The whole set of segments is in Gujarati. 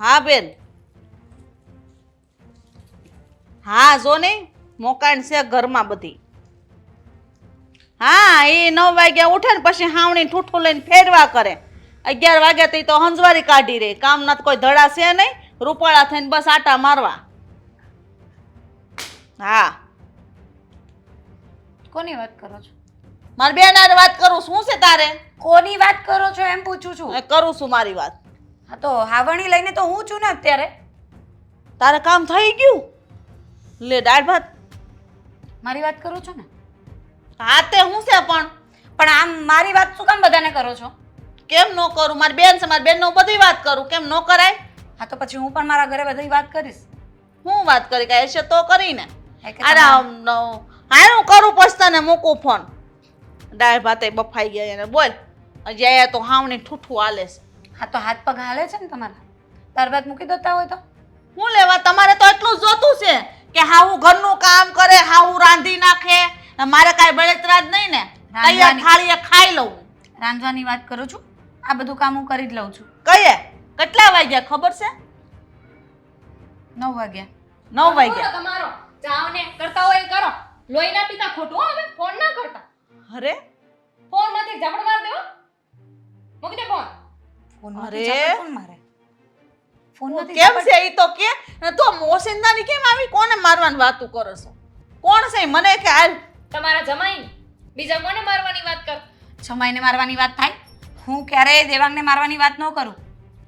હા બેન, હા જો ને મોકાણ છે ઘરમાં બધી. હા એ 9 વાગ્યા ઉઠે ને પછી હાવણી ઠૂઠું લઈને ફેરવા કરે. 11 વાગ્યા થી તો હંજવારી કાઢી રે. કામના તો કોઈ ધડા છે નહીં, રૂપાળા થઈને બસ આટા મારવા. હા કોની વાત કરો છો? મારી બેન હારે વાત કરું. શું છે તારે? કોની વાત કરો છો એમ પૂછું છું. કરું છું મારી વાત. હા તો હાવણી લઈને તો હું છું ને અત્યારે. તારે કામ થઈ ગયું? લે દાળ ભાત. મારી વાત કરો છો ને? હા તે હું છે પણ આમ મારી વાત શું કામ બધાને કરો છો? કેમ ન કરું? મારી બેન છે, મારી બેનનો બધી વાત કરું. કેમ ન કરાય? હા તો પછી હું પણ મારા ઘરે બધી વાત કરીશ. હું વાત કરી કે હશે તો કરીને. કે અરે હા હું કરું પછી તને મૂકું ફોન. દાળ ભાતે બફાઈ ગયા એને બોલ. હજી આયા તો હાવણી ઠૂઠું હાલે છે. હા તો હાથ પગ હાલે છે ને તમારા? દાળ ભાત મૂકી દેતા હોય તો હું લેવા? તમારે તો એટલું જ જોતું છે કે હાવું ઘરનું કામ કરે, હાવું રાંધી નાખે. મારે કાંઈ બળતરા જ નહીં ને. તૈયાર થાળીએ ખાઈ લઉં. રાંધવાની વાત કરું છું. આ બધું કામ હું કરી જ લઉં છું. કહીએ કેટલા વાગ્યા ખબર છે? 9 વાગ્યા. 9 વાગ્યા. તમારો જાવ ને કરતા હોય કરો. લોહી ના પીતા ખોટું હો. હવે ફોન ના કરતા. અરે ફોન માંથી ઝપડ માર દેવો. મૂકી દે ફોન. ફોનમાંથી ઝપટ કોણ મારે? ફોનમાંથી કેમ છે ઈ તો કે? તો મોસિંદાની કેમ આવી? કોને મારવાની વાતું કરો છો? કોણ છે મને કે હાલ? તમારા જમાઈ બીજા કોને મારવાની વાત કર? જમાઈને મારવાની વાત થાય? હું ક્યારેય દેવાંગને મારવાની વાત ન કરું.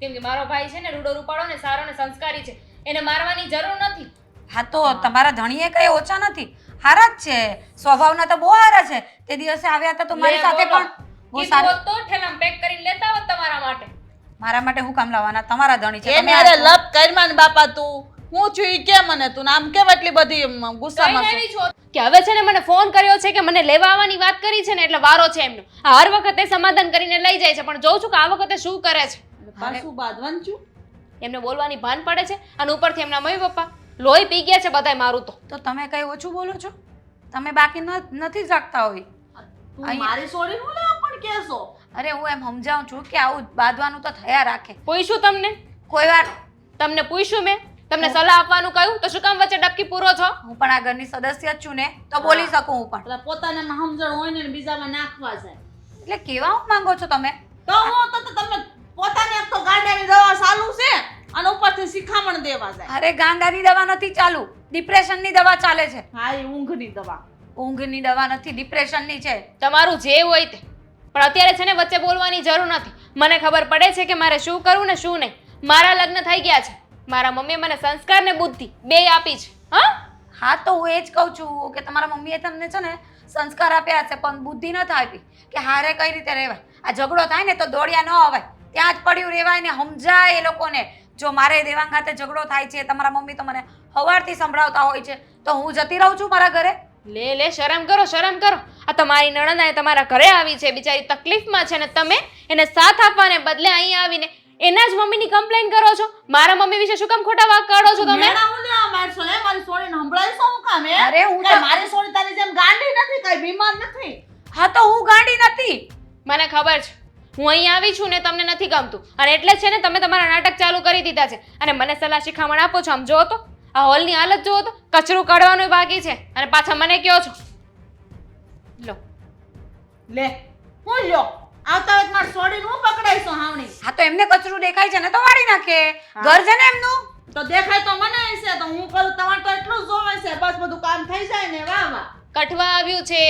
કેમ કે મારો ભાઈ છે ને રૂડો રૂપાળો ને સારો ને સંસ્કારી છે. એને મારવાની જરૂર નથી. હા તો તમારા ધણીએ કઈ ઓછા નથી, હારા જ છે. સ્વભાવના તો બહુ હારા છે. તે દિવસે આવ્યા હતા તો મારી સાથે પણ બહુ કીધું સારું. હોત તો ઠેલામ પેક કરીને લેતા હોત તમારા માટે. મારા માટે હું કામ લાવવાના? તમારા ધણી છે. એને અરે લપ કરમાન બાપા તું. હું છું ઈ કે મને તું આમ કેમ એટલી બધી ગુસ્સામાં કઈ છો? એવી છો કે હવે છે ને મને ફોન કર્યો છે કે મને લેવા આવવાની વાત કરી છે ને એટલે વારો છે એમનો. આ હર વખતે સમાધાન કરીને લઈ જાય છે પણ જોઉં છું કે આ વખતે શું કરે છે. પાછું બાંધવાનું છું. એમને બોલવાની ભાન પડે છે અને ઉપરથી એમના મમ્મી પપ્પા લોહી પી ગયા છે બધાય મારું તો. તમે કઈ ઓછું બોલો છો? તમે બાકી નથી જ રાખતા હોય. તું મારી છોડી હું લેવા પણ કેસો? અરે હું એમ સમજાવું છું કે આવું બાંધવાનું તો થયા રાખે. પૂછ્યું તમને? કોઈ વાર તમને પૂછ્યું મેં? તમને સલાહ આપવાનું કહ્યું તો શું કામ વચ્ચે ડબકી પૂરો છો? હું પણ આ ઘરની સદસ્ય જ છું ને તો બોલી શકું હું પણ. એટલે પોતાનામાં સમજણ હોય ને બીજામાં નાખવા જાય. એટલે કેવા હું માંગો છો તમે? તો હું તો તમે પોતાને એક તો ગાંડાની દવા ચાલુ છે અને ઉપરથી શિખામણ દેવા જાય. અરે ગાંડાની દવા નથી ચાલુ, ડિપ્રેશનની દવા ચાલે છે. હા એ ઊંઘની દવા. ઊંઘની દવા નથી, ડિપ્રેશનની છે. તમારું જે હોય તે, પણ અત્યારે છે ને વચ્ચે બોલવાની જરૂર નથી. મને ખબર પડે છે કે મારે શું કરવું ને શું નહીં. મારા લગ્ન થઈ ગયા છે. મારા મમ્મીએ મને સંસ્કાર ને બુદ્ધિ બેય આપી છે. હા તો હું એ જ કહું છું કે તમારા મમ્મીએ તમને છે ને સંસ્કાર આપ્યા છે પણ બુદ્ધિ નથી આપી કે હારે કઈ રીતે રહેવાય. આ ઝઘડો થાય ને તો દોડ્યા ન અવાય, ત્યાં જ પડ્યું રહેવાય ને સમજાય એ લોકોને. જો મારે દેવાંગ હાથે ઝઘડો થાય છે, તમારા મમ્મી તો મને સવારથી સંભળાવતા હોય છે તો હું જતી રહું છું મારા ઘરે. લે શરમ કરો, શરમ કરો. આ તમારી નણંદ તમારા ઘરે આવી છે, બિચારી તકલીફમાં છે ને તમે એને સાથ આપવાને બદલે અહીં આવીને એના જ મમ્મીની કમ્પ્લેન કરો છો. મારા મમ્મી વિશે શું કામ ખોટા વાક કાઢો છો તમે? મેણા હું લેવા મારશો ને? મારી છોડીને સંભળાય શું કામ હે? અરે હું કાંઈ મારી છોડી તારી જેમ ગાંડી નથી, કઈ બીમાર નથી. હા તો હું ગાંડી નથી. મને ખબર છે હું અહીં આવી છું ને તમને નથી ગમતું અને એટલે જ છે ને તમે તમારા નાટક ચાલુ કરી દીધા છે અને મને સલાહ શિખામણ આપો છો. આમ જો તો આ હોલની હાલત જુઓ તો, કચરું કાઢવાનું બાકી છે અને પાછા મને કહો છો. લો લે હું લ્યો આવતા વેત માર છોડીને હું પકડાઈશો હાવણી. હા તો એમને કચરું દેખાય છે ને તો વાળી નાખે. ઘર છે ને એમનું. તો દેખાય તો મને હશે તો હું કરું. તમારે તો એટલું જ જોવે છે બસ બધું કામ થઈ જાય ને. વાહ વાહ. કઠવા આવ્યું છે.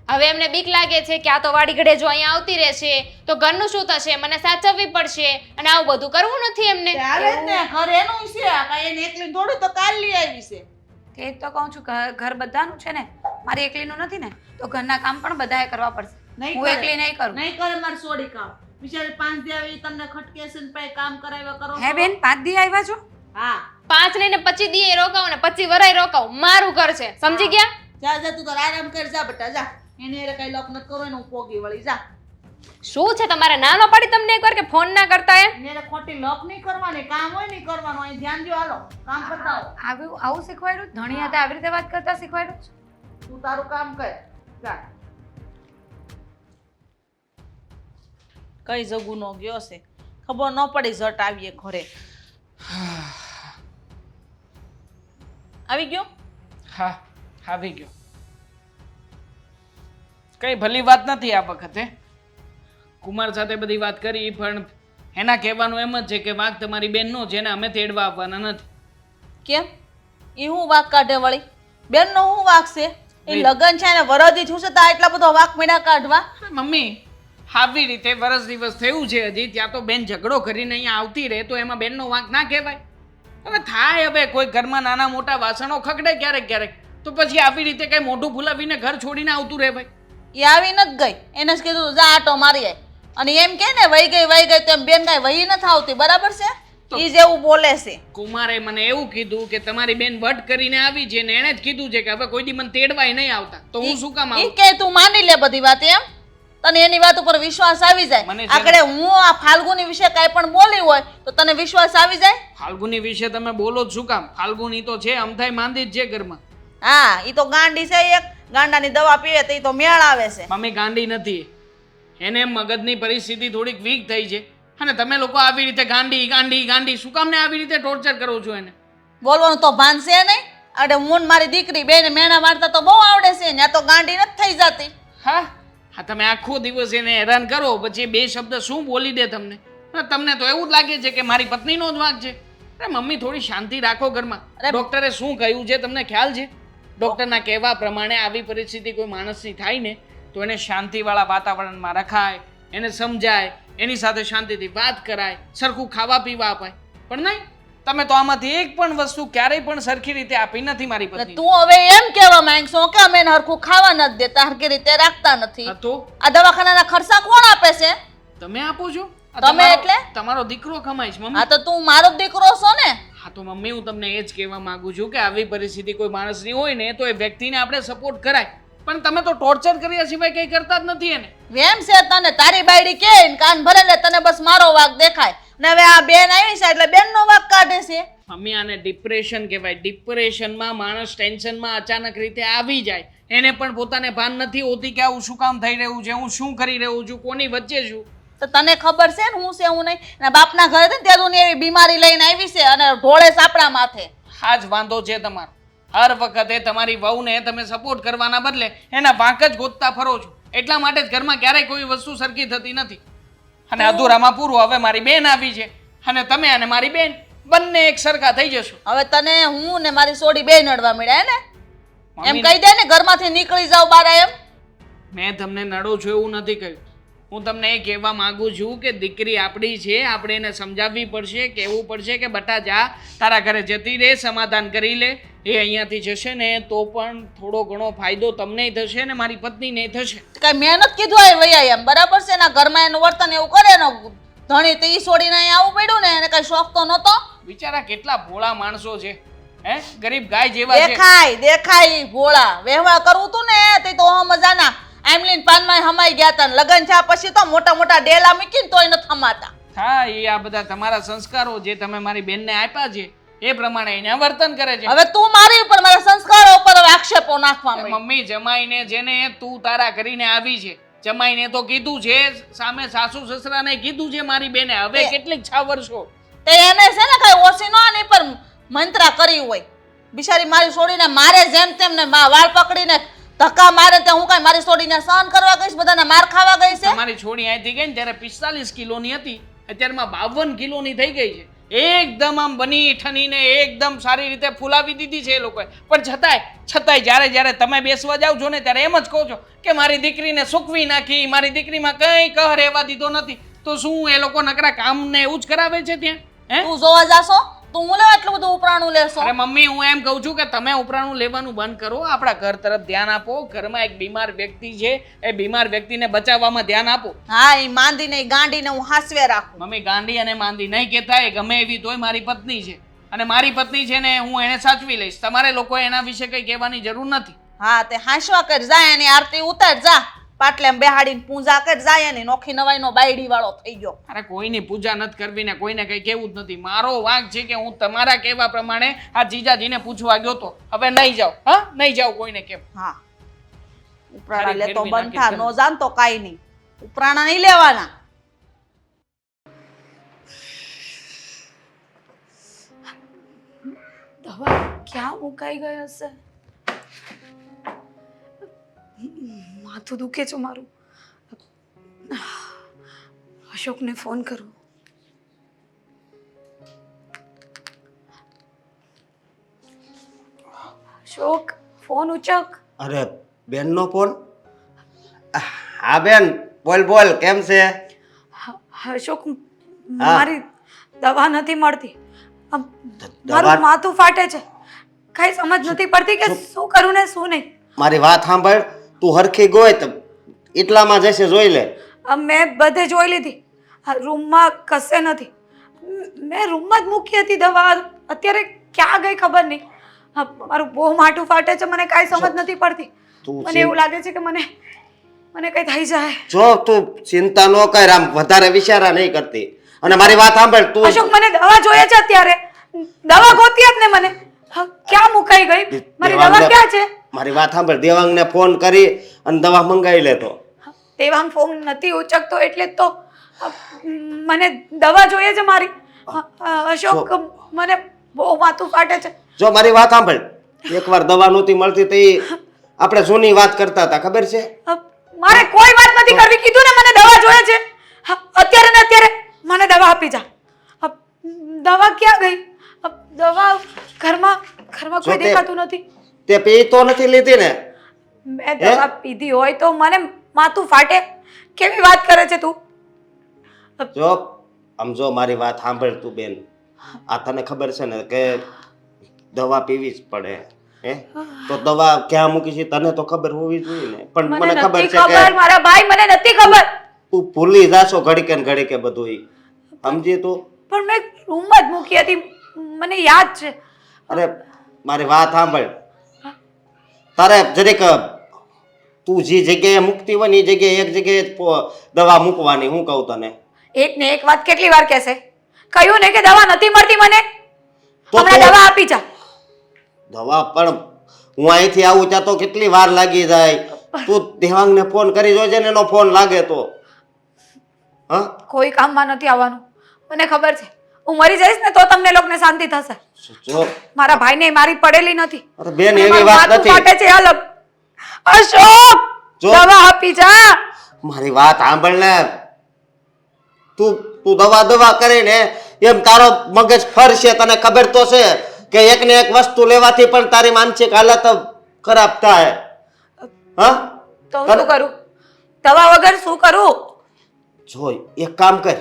હવે એમને બીક લાગે છે કે આ તો વાડી ઘડે જો અહીંયા આવતી રહેશે તો ઘરનું શું થશે, મને સાચવવી પડશે અને આવું બધું કરવું નથી એમને. ત્યારે જ ને ઘર એનું છે, કાંઈ એને એકલી થોડી તો કાલ લઈ આવી છે. તે જ તો કહું છું ઘર બધાનું છે ને, મારી એકલીનું નથી ને તો ઘરના કામ પણ બધાએ કરવા પડશે. હું એકલી નહીં કરું. નહીં કરે મારી છોડી કામ. બિચારી 5 દી આવી તમને ખટકે છે ને પછી કામ કરાવ્યા કરો. હે બેન 5 દી આવ્યા છો? હા 5 નહીં ને 25 દીએ રોકાવ ને 25 વરાય રોકાવ. મારું ઘર છે, સમજી ગયા? જા જા તું તો આરામ કર. જા બેટા જા. એને એરે કઈ લોક ન કરો ને હું પોગી વળી. જા. શું છે તમારે નાનો પડી તમને એકવાર કે ફોન ના કરતા એમ? એને ખોટી લોક નહીં કરવાની, કામ હોય નહીં કરવાનું. અહીં ધ્યાન દો, હાલો કામ કરતા હો. આવું શીખવાડ્યું? ધણી હાથે આવી રીતે વાત કરતા શીખવાડ્યું? તું તારું કામ કર. જા. કઈ જગુનો ગયો છે ખબર ન પડી. ઝટ આવીએ ઘરે. આવી ગયો? હા આવી ગયો. કઈ ભલી વાત નથી આ વખતે. કુમાર સાથે બધી વાત કરી પણ એના કહેવાનું એમ જ છે કે વાંક તમારી બેનનો છે ને અમે તેડવા આવવાના નથી. કેમ? એ હું વાક કાઢે વળી? બેનનો હું વાક છે? એ લગન છે ને વરદી છું છે તો એટલા બધો વાક મીડા કાઢવા? મમ્મી આવી રીતે વરસ દિવસ થયું છે હજી ત્યાં તો બેન ઝઘડો કરીને અહીંયા આવતી રહે તો એમાં બેનનો વાંક ના કહેવાય? હવે થાય, હવે કોઈ ઘરમાં નાના મોટા વાસણો ખખડે ક્યારેક ક્યારેક તો પછી આવી રીતે કઈ મોઢું ફૂલાવીને ઘર છોડીને આવતું રહે ભાઈ? એ આવી નથી ગઈ, એને જ કીધું જા આટો મારી આય. અને એમ કે ને વહી ગઈ તેમ બેન કાંઈ વહી નથી આવતી, બરાબર છે? ઈ જેવું બોલે છે. કુમારે મને એવું કીધું કે તમારી બેન વટ કરીને આવી છે ને એણે જ કીધું છે કે હવે કોઈ દી મને તેડવાય નહીં આવતા, તો હું શું કામ ઈ આવું? કે તું માની લે બધી વાત એમ? તને એની વાત ઉપર વિશ્વાસ આવી જાય? મને છે ને- આગળ હું આ ફાલ્ગુની વિશે કાંઈ પણ બોલી હોય તો તને વિશ્વાસ આવી જાય? ફાલ્ગુની વિશે તમે બોલો જ શું કામ? ફાલ્ગુની તો છે અમથાઈ માંદી જ છે ઘરમાં. હા, ઈ તો ગાંડી છે, એક ગાંડાની દવા પીવે તો ઈ તો મેળ આવે છે. મમ્મી ગાંડી નથી, એને મગજની પરિસ્થિતિ થોડીક વીક થઈ છે અને તમે લોકો આવી રીતે ગાંડી ગાંડી ગાંડી શું કામ ને આવી રીતે ટોર્ચર કરો છો એને? બોલવાનું તો ભાન છે નહીં? અરે હું ને મારી દીકરી બેને મેણા મારતા તો બહુ આવડે છે, ત્યાં તો ગાંડી નથી થઈ જતી. હા હા, તમે આખો દિવસ એને હેરાન કરો પછી બે શબ્દ શું બોલી દે તમને? હા, તમને તો એવું જ લાગે છે કે મારી પત્નીનો જ વાંક છે. અરે મમ્મી થોડી શાંતિ રાખો ઘરમાં. ડોક્ટરે શું કહ્યું છે તમને ખ્યાલ છે? ડોક્ટરના કહેવા પ્રમાણે આવી પરિસ્થિતિ કોઈ માણસની થાય ને તો એને શાંતિવાળા વાતાવરણમાં રખાય, એને સમજાય, એની સાથે શાંતિથી વાત કરાય, સરખું ખાવા પીવા અપાય. પણ નહીં, તમે તો આમાંથી એક પણ વસ્તુ ક્યારેય પણ સરખી રીતે આપી નથી મારી પત્ની. તું હવે એમ કહેવા માંગશો કે અમે એને હરખું ખાવા નથી દેતા, હરખી રીતે રાખતા નથી? તો આ દવાખાનાના ખર્ચા કોણ આપે છે? તમે આપો છો? આ તમે તમારો- એટલે? તમારો દીકરો કમાય છે મમ્મી. હા તો તું મારો જ દીકરો છો ને? હા તો મમ્મી હું તમને એ જ કહેવા માંગુ છું કે આવી પરિસ્થિતિ કોઈ માણસની હોય ને તો એ વ્યક્તિને આપણે સપોર્ટ કરાય, પણ તમે તો ટોર્ચર કર્યા સિવાય કંઈ કરતા જ નથી એને. વેમ છે તને, તારી બાયડી કે ને કાન ભરે લે, તને બસ મારો વાક દેખાય ને હવે આ બેન આવી છે એટલે બેનનો વાક કાઢે છે. મમ્મી આને ડિપ્રેશન કહેવાય. ડિપ્રેશનમાં માણસ ટેન્શનમાં અચાનક રીતે આવી જાય, એને પણ પોતાને ભાન નથી હોતી કે આવું શું કામ થઈ રહ્યું છે, હું શું કરી રહ્યો છું, કોની વચ્ચે છું. તો તને ખબર છે ને હું છે હું નહીં? અને બાપના ઘરે ને ત્યાં તું એવી બીમારી લઈને આવી છે અને ઢોળે સાપડા માથે. આ જ વાંધો છે તમારો. હર વખતે તમારી વહુને તમે સપોર્ટ કરવાના બદલે એના વાંક જ ગોતતા ફરો છો. એટલા માટે જ ઘરમાં ક્યારેય કોઈ વસ્તુ સરખી થતી નથી અને અધૂરામાં પૂરું. હવે મારી બેન આવી છે અને તમે અને મારી બેન બંને એક સરખા થઈ જશો. હવે તને હું ને મારી સોડી બે નડવા મળ્યા ને? એમ મમ્મી, કહી દે ને ઘરમાંથી નીકળી જાવ બારા એમ. મેં તમને નડો છું એવું નથી કહ્યું. હું તમને એ કહેવા માંગુ છું કે દીકરી આપણી છે, આપણે એને સમજાવવી પડશે, કહેવું પડશે કે બટા જા, તારા ઘરે જતી રહે, સમાધાન કરી લે. એ અહીંયાથી જશે ને તો પણ થોડો ઘણો ફાયદો તમને થશે ને મારી પત્નીને થશે. કઈ મહેનત કીધું આ વૈયા એમ, બરાબર છે? એના ઘરમાં એનું વર્તન એવું કરે ને ધણી તો ઈ છોડીને અહીંયા આવવું પડ્યું ને, એને કઈ શોખ તો નહોતો. બિચારા કેટલા ભોળા માણસો છે, હે ગરીબ ગાય જેવા છે. દેખાય ભોળા વ્યવહાર કરવું તું ને તે તો મજાના આમલીન પાનમાં હમાઈ ગયા હતા ને લગન થયા પછી તો મોટા મોટા ડેલા મૂકીને તોય નથી હમાતા. હા, એ આ બધા તમારા સંસ્કારો જે તમે મારી બેનને આપ્યા છે એ પ્રમાણે એને વર્તન કરે છે. હવે તું મારી ઉપર મારા સંસ્કારો ઉપર હવે આક્ષેપો નાખવા માંડી. મમ્મી જમાઈને જેને તું તારા કરીને આવી છે, જમાઈને તો કીધું છે, સામે સાસુ સસરાને કીધું છે મારી બેને. હવે કેટલીક 6 વર્ષો તે એને છે ને કઈ ઓછી નો આની પર મંત્રા કરી હોય. બિચારી મારી છોડીને મારે જેમ તેમ ને વાળ પકડીને ધક્કા મારે તે હું કઈ મારી છોડીને સહન કરવા ગઈશ, બધાને માર ખાવા ગઈ છે? તમારી છોડી અહીંથી ગઈ ને ત્યારે 45 કિલોની હતી, અત્યારમાં 52 કિલોની થઈ ગઈ છે. એકદમ આમ બની ઠનીને એકદમ સારી રીતે ફૂલાવી દીધી છે એ લોકોએ. પણ છતાંય જ્યારે તમે બેસવા જાવ છો ને ત્યારે એમ જ કહો છો કે મારી દીકરીને સૂકવી નાખી, મારી દીકરીમાં કંઈ કહ રહેવા દીધો નથી. તો શું એ લોકો નકરા કામને એવું જ કરાવે છે ત્યાં? હે, તું જોવા જાશો? તું હું લેવા એટલું બધું ઉપરાણું લેશો? અરે મમ્મી હું એમ કહું છું કે તમે ઉપરાણું લેવાનું બંધ કરો, આપણા ઘર તરફ ધ્યાન આપો. ઘરમાં એક બીમાર વ્યક્તિ છે, એ બીમાર વ્યક્તિને બચાવવામાં ધ્યાન આપો. હા, એ માંદી ને ગાંડીને હું હાસવે રાખું. મમ્મી ગાંડી અને માંદી નહીં કહેતા, એ ગમે એવી તોય મારી પત્ની છે અને મારી પત્ની છે ને હું એને સાચવી લઈશ. તમારે લોકો એના વિશે કંઈ કહેવાની જરૂર નથી. હા, તે હાંસવા કર જાય એની આરતી ઉતાર જા, પાટલે બેહાડીને પૂજા કર જાય એની નોખી નવાઈનો બાયડી વાળો થઈ ગયો. અરે કોઈની પૂજા નથી કરવી ને કોઈને કંઈ કહેવું જ નથી. મારો વાંક છે કે હું તમારા કહેવા પ્રમાણે આ જીજાજીને પૂછવા ગયો તો. હવે નહીં જાઓ, હા નહીં જાઓ કોઈને કેમ. હા, ઉપરાણા ખાલી લેતો ફેરવી બંધ થા, નાખીશ નો જાન તો કાઈ નહીં. ઉપરાણા નહીં લેવાના. દવા ક્યાં મુકાઈ ગઈ હશે? માથું દુખે છે મારું. અશોકને ફોન કરું. અશોક, ફોન ઉચક. અરે બેનનો ફોન? હા બેન, બોલ બોલ, કેમ છે? અશોક, મારી દવા નથી મળતી. મારું માથું ફાટે છે. કઈ સમજ નથી પડતી કે શું કરું ને શું નહીં. મારી વાત સાંભળ, તું હરખી ગોય તો એટલામાં જશે, જોઈ લે. મેં બધે જોઈ લીધી. આ રૂમમાં કશે નથી. મેં રૂમમાં જ મૂકી હતી દવા. અત્યારે ક્યાં ગઈ ખબર નહીં. મારું બહુ માથું ફાટે છે. મને કાંઈ સમજ નથી પડતી. મને એવું લાગે છે કે મને કઈ થઈ જાય. જો તું ચિંતા ન કર, આમ વધારે વિચારા નહીં કરતી. અને મારી વાત સાંભળ તું. અશોક, મને દવા જોઈએ છે અત્યારે. દવા ગોતી આપ ને મને. ક્યાં મુકાઈ ગઈ? મારી દવા ક્યાં છે? મારી વાત સાંભળ, દેવાંગને ફોન કરી અને દવા મંગાવી લેતો. દેવાંગ ફોન નથી ઉચકતો એટલે તો મને દવા જોઈએ છે મારી. અશોક, મને બહુ માથું ફાટે છે. જો મારી વાત સાંભળ, એકવાર દવા નહોતી મળતી તો આપણે જૂની વાત કરતા હતા, ખબર છે? મારે કોઈ વાત નથી કરવી. કીધું ને મને દવા જોઈએ છે. અત્યારે ને અત્યારે મને દવા આપી જા. દવા ક્યાં ગઈ? દવા ઘરમાં કોઈ દેખાતું નથી. તે પી તો નથી લીધી ને? મેં દવા પીધી હોય તો મને માથું ફાટે? કેવી વાત કરે છે તું? જો આમ જો મારી વાત સાંભળ તું બેન, આ તને ખબર છે ને કે દવા પીવી જ પડે. હે તો દવા ક્યાં મૂકી છે તને તો ખબર હોવી જોઈએ ને. પણ મને ખબર છે કે મારા ભાઈ, મને નથી ખબર. તું ભૂલી જાશો ઘડીકે ને ઘડીકે બધું, સમજી તું? પણ મેં રૂમમાં જ મૂકી હતી, મને યાદ છે. અરે મારી વાત સાંભળ, તારે જરીક તું જે જગ્યાએ મૂકતી હોય ને એ જગ્યાએ એક જગ્યાએ દવા મૂકવાની. હું કહું તને, એક ને એક વાત કેટલી વાર કહેશે? કહ્યું ને કે દવા નથી મળતી મને. હમણાં દવા આપી જા. દવા પણ હું અહીંથી આવું ત્યાં તો કેટલી વાર લાગી જાય. તું દેવાંગને ફોન કરી જોજે ને, એનો ફોન લાગે તો. હા, કોઈ કામમાં નથી આવવાનું. મને ખબર છે હું મરી જઈશ ને તો તમને લોકોને શાંતિ થશે. જો મારા ભાઈને મારી પડેલી નથી. અરે બેન, એવી વાત નથી. ફાટે છે અલગ. અશોક, દવા આપી જા. મારી વાત સાંભળ ને. તું દવા કરીને એમ તારો મગજ ફરશે. તને ખબર તો છે કે એક ને એક વસ્તુ લેવાથી પણ તારી માનસિક હાલત ખરાબ થાય. હા, તો હું શું કરું? દવા વગર શું કરું? જો એક કામ કર.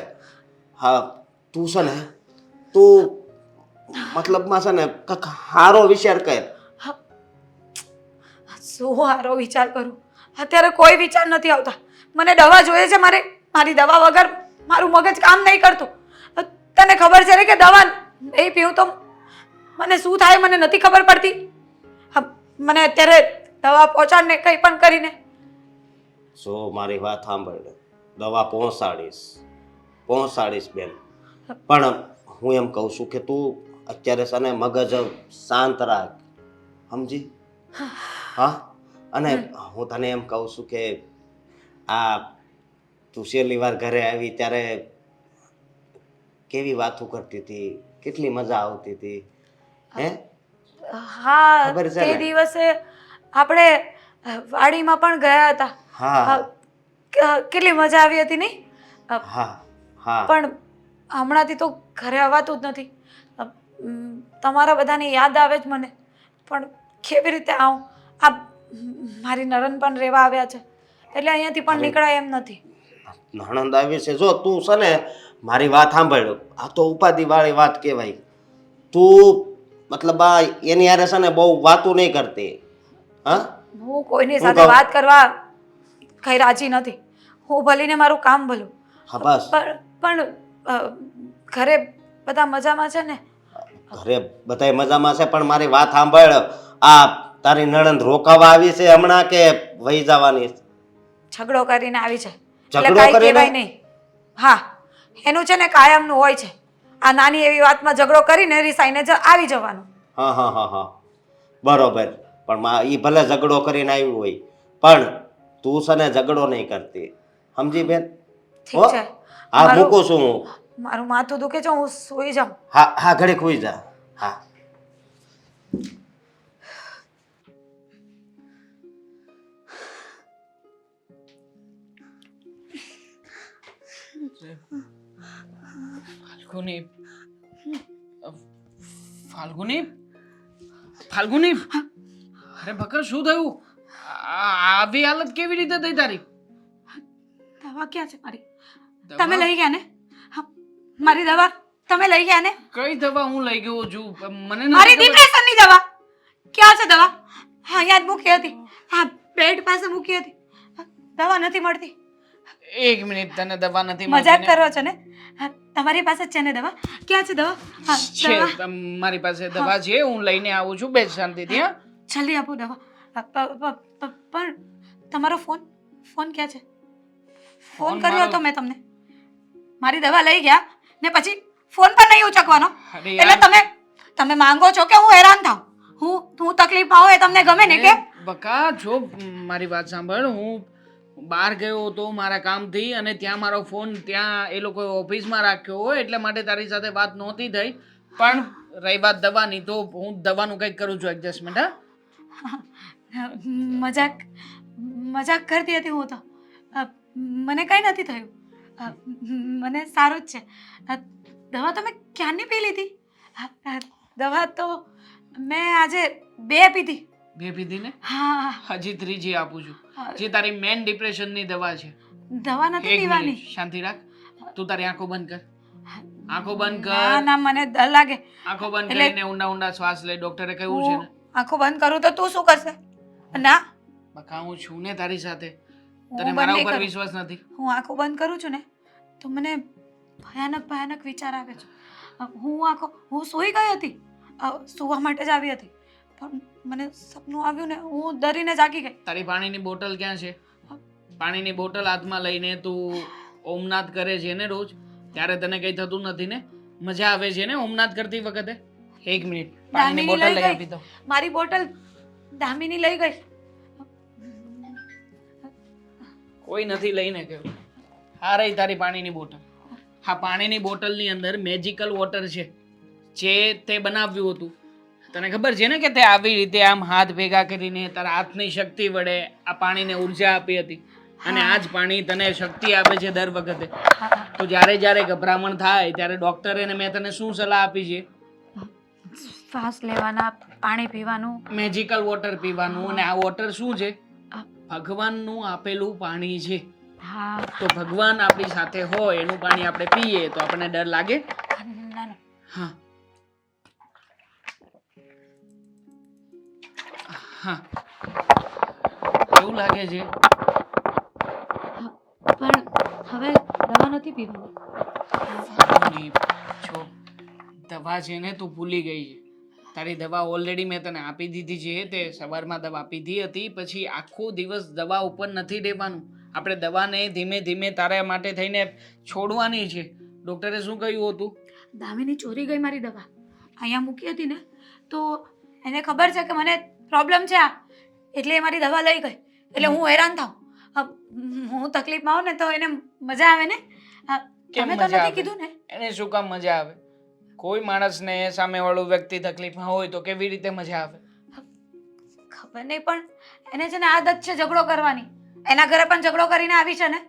હા, તું છે ને, તું મતલબમાં છે ને કંઈક સારો વિચાર કર. શું સારો વિચાર કરું? અત્યારે કોઈ વિચાર નથી આવતા. મને દવા જોઈએ છે. મારી દવા વગર મારું મગજ કામ નહીં કરતું. તને ખબર છે ને કે દવા નહીં પીવું તો મને શું થાય મને નથી ખબર પડતી. મને અત્યારે દવા પહોંચાડને કંઈ પણ કરીને. જો મારી વાત સાંભળ, દવા પહોંચાડીશ બેન. પણ હું એમ કહું છું કે તું અત્યારે છે ને મગજ શાંત રાખ, સમજી? હા, અને હું તને એમ કહું છું કે આ તું છેલ્લી વાર ઘરે આવી ત્યારે કેવી વાતો કરતી હતી, કેટલી મજા આવતી હતી. હે? હા, તે દિવસે આપણે વાડીમાં પણ ગયા હતા. હા, કેટલી મજા આવી હતી નહીં? હા હા. પણ હમણાંથી તો ઘરે આવવાતું જ નથી. તમારા બધાની યાદ આવે જ મને. પણ કેવી રીતે આવું? આ મારી નણંદ પણ રહેવા આવ્યા છે એટલે અહીંયાથી પણ નીકળાય એમ નથી. નણંદ આવી છે? જો તું છે ને મારી વાત સાંભળ, આ તો ઉપાધિ વાળી વાત કહેવાય. તું મતલબ આ એની હારે છે ને બહુ વાતું નહીં કરતી. હા, હું કોઈની સાથે વાત કરવા કઈ રાજી નથી. હું ભલીને મારું કામ ભલું. હા બસ. પણ ઘરે બધા મજામાં છે ને? ઘરે બધાય મજામાં છે, પણ મારી વાત સાંભળ, આ તારી નણંદ રોકાવા આવી છે હમણાં કે વહી જવાની? ઝઘડો કરીને આવી છે એટલે ઝઘડો કાંઈ કરીને? કહેવાય નહીં. હા, એનું છે ને કાયમનું હોય છે. આ નાની એવી વાતમાં ઝઘડો કરીને રિસાઈને આવી જવાનું. હા હા હા હા, બરોબર. પણ એ ભલે ઝઘડો કરીને આવ્યું હોય, પણ તું છે ને ઝઘડો નહીં કરતી, સમજી બેન? ઠીક છે. હા, મૂકું છું હું. મારું માથું દુખે છે, હું સૂઈ જાઉં. હા હા, ઘડીક હોઈ જા. હા ફાલ્ગુની ફાલ્ગુની ફાલ્ગુની અરે બકર શું થયું આવી હાલત કેવી રીતે થઈ તારી દવા ક્યાં છે મારી દવા? તમે લઈ ગયા ને હા, મારી દવા તમે લઈ ગયા ને કઈ દવા હું લઈ ગયો છું મને મારી નથી ખબર. ડિપ્રેશનની દવા ક્યાં છે દવા હા યાદ મૂકી હતી હા બેડ પાસે મૂકી હતી દવા નથી મળતી એક મિનિટ તને દવા નથી મજાક મળતી ને? કરો છો ને હા, તમારી પાસે જ છે ને દવા ક્યાં છે દવા હા છે દવા મારી પાસે દવા છે હું લઈને આવું છું બેસ શાંતિથી હા જલ્દી આપો દવા પણ તમારો ફોન ક્યાં છે ફોન ફોન કર્યો મારો- હતો મેં તમને મારી દવા લઈ ગયા ને પછી ફોન પણ નહીં ઉચકવાનો અરે એટલે યાર. તમે માંગો છો કે હું હેરાન થાઉં હું તકલીફ આવો એ તમને ગમે ને કે બકા જો મારી વાત સાંભળ હું બહાર ગયો હતો મારા કામથી અને ત્યાં મારો ફોન ત્યાં એ લોકોએ ઓફિસમાં રાખ્યો હોય એટલે માટે તારી સાથે વાત નહોતી થઈ પણ રહી વાત દવાની તો હું દવાનું કંઈક કરું છું એડજસ્ટમેન્ટ હા મજાક કરતી હતી હું તો મને કંઈ નથી થયું મને સારું જ છે દવા તમે ક્યારની પી લીધી દવા તો મેં આજે 2 પીધી બે પીધી ને હા હજી ત્રીજી આપું છું જે તારી મેન ડિપ્રેશનની દવા છે દવા નથી એક પીવાની મિનિટ શાંતિ રાખ તું તારી આંખો બંધ કર આંખો બંધ ના કર ના મને ડર લાગે આંખો બંધ એટલે- કરીને ઊંડા ઊંડા શ્વાસ લે ડોક્ટરે કહ્યું છે ને હું આંખો બંધ કરું તો તું શું કરશે ના બકા હું છું ને તારી સાથે હું તને બંધ મારા નહીં ઉપર કરું. વિશ્વાસ નથી હું આંખો બંધ કરું છું ને તો મને ભયાનક વિચાર આવે છે હું સૂઈ ગઈ હતી સૂવા માટે જ આવી હતી પણ મને સપનું આવ્યું ને હું ડરીને જાગી ગઈ તારી પાણીની બોટલ ક્યાં છે પાણીની બોટલ હાથમાં લઈને તું ઓમનાથ કરે છે ને રોજ ત્યારે તને કઈ થતું નથી ને મજા આવે છે ને ઓમનાથ કરતી વખતે એક મિનિટ પાણીની દામિની બોટલ લઈ લઈ ગઈ. આપી દો મારી બોટલ દામિની લઈ ગઈ કોઈ નથી લઈને ગયો આ રહી તારી પાણીની બોટલ હા પાણીની બોટલની અંદર મેજિકલ વોટર છે જે તે બનાવ્યું હતું તને ખબર છે ને કે તે આવી રીતે આમ હાથ ભેગા કરીને તારા હાથની શક્તિ વડે આ પાણીને ઉર્જા આપી હતી અને આ જ પાણી તને શક્તિ આપે છે દર વખતે તો જ્યારે ગભરામણ થાય ત્યારે ડોક્ટરે ને મેં તને શું સલાહ આપી છે શ્વાસ લેવાના પાણી પીવાનું મેજિકલ વોટર પીવાનું અને આ વોટર શું છે ભગવાનનું આપેલું પાણી છે હા તો ભગવાન આપણી સાથે હોય એનું પાણી આપણે પીએ તો આપણને ડર લાગે ના ના હા હા કેવું લાગે છે પણ હવે દવા નથી પીવાની જો દવા છે ને તું ભૂલી ગઈ છે તારી દવા ઓલરેડી મેં તને આપી દીધી છે તે સવારમાં દવા પીધી હતી પછી આખો દિવસ દવા ઉપર નથી રહેવાનું આપણે દવાને ધીમે ધીમે તારા માટે થઈને છોડવાની છે ડોક્ટરે શું કહ્યું હતું દામિની ચોરી ગઈ મારી દવા અહીંયા મૂકી હતી ને તો એને ખબર છે કે મને પ્રોબ્લેમ છે આ એટલે એ મારી દવા લઈ ગઈ એટલે હું હેરાન થાઉં હું તકલીફમાં આવું ને તો એને મજા આવે ને કેમ તમે તો મજા નથી આવે? કીધું ને એને શું કામ મજા આવે કોઈ માણસને સામેવાળો વ્યક્તિ તકલીફમાં હોય તો કેવી રીતે મજા આવે ખબર નહીં પણ એને છે ને આદત છે ઝઘડો કરવાની એના ઘરે પણ ઝઘડો કરીને આવી છે ને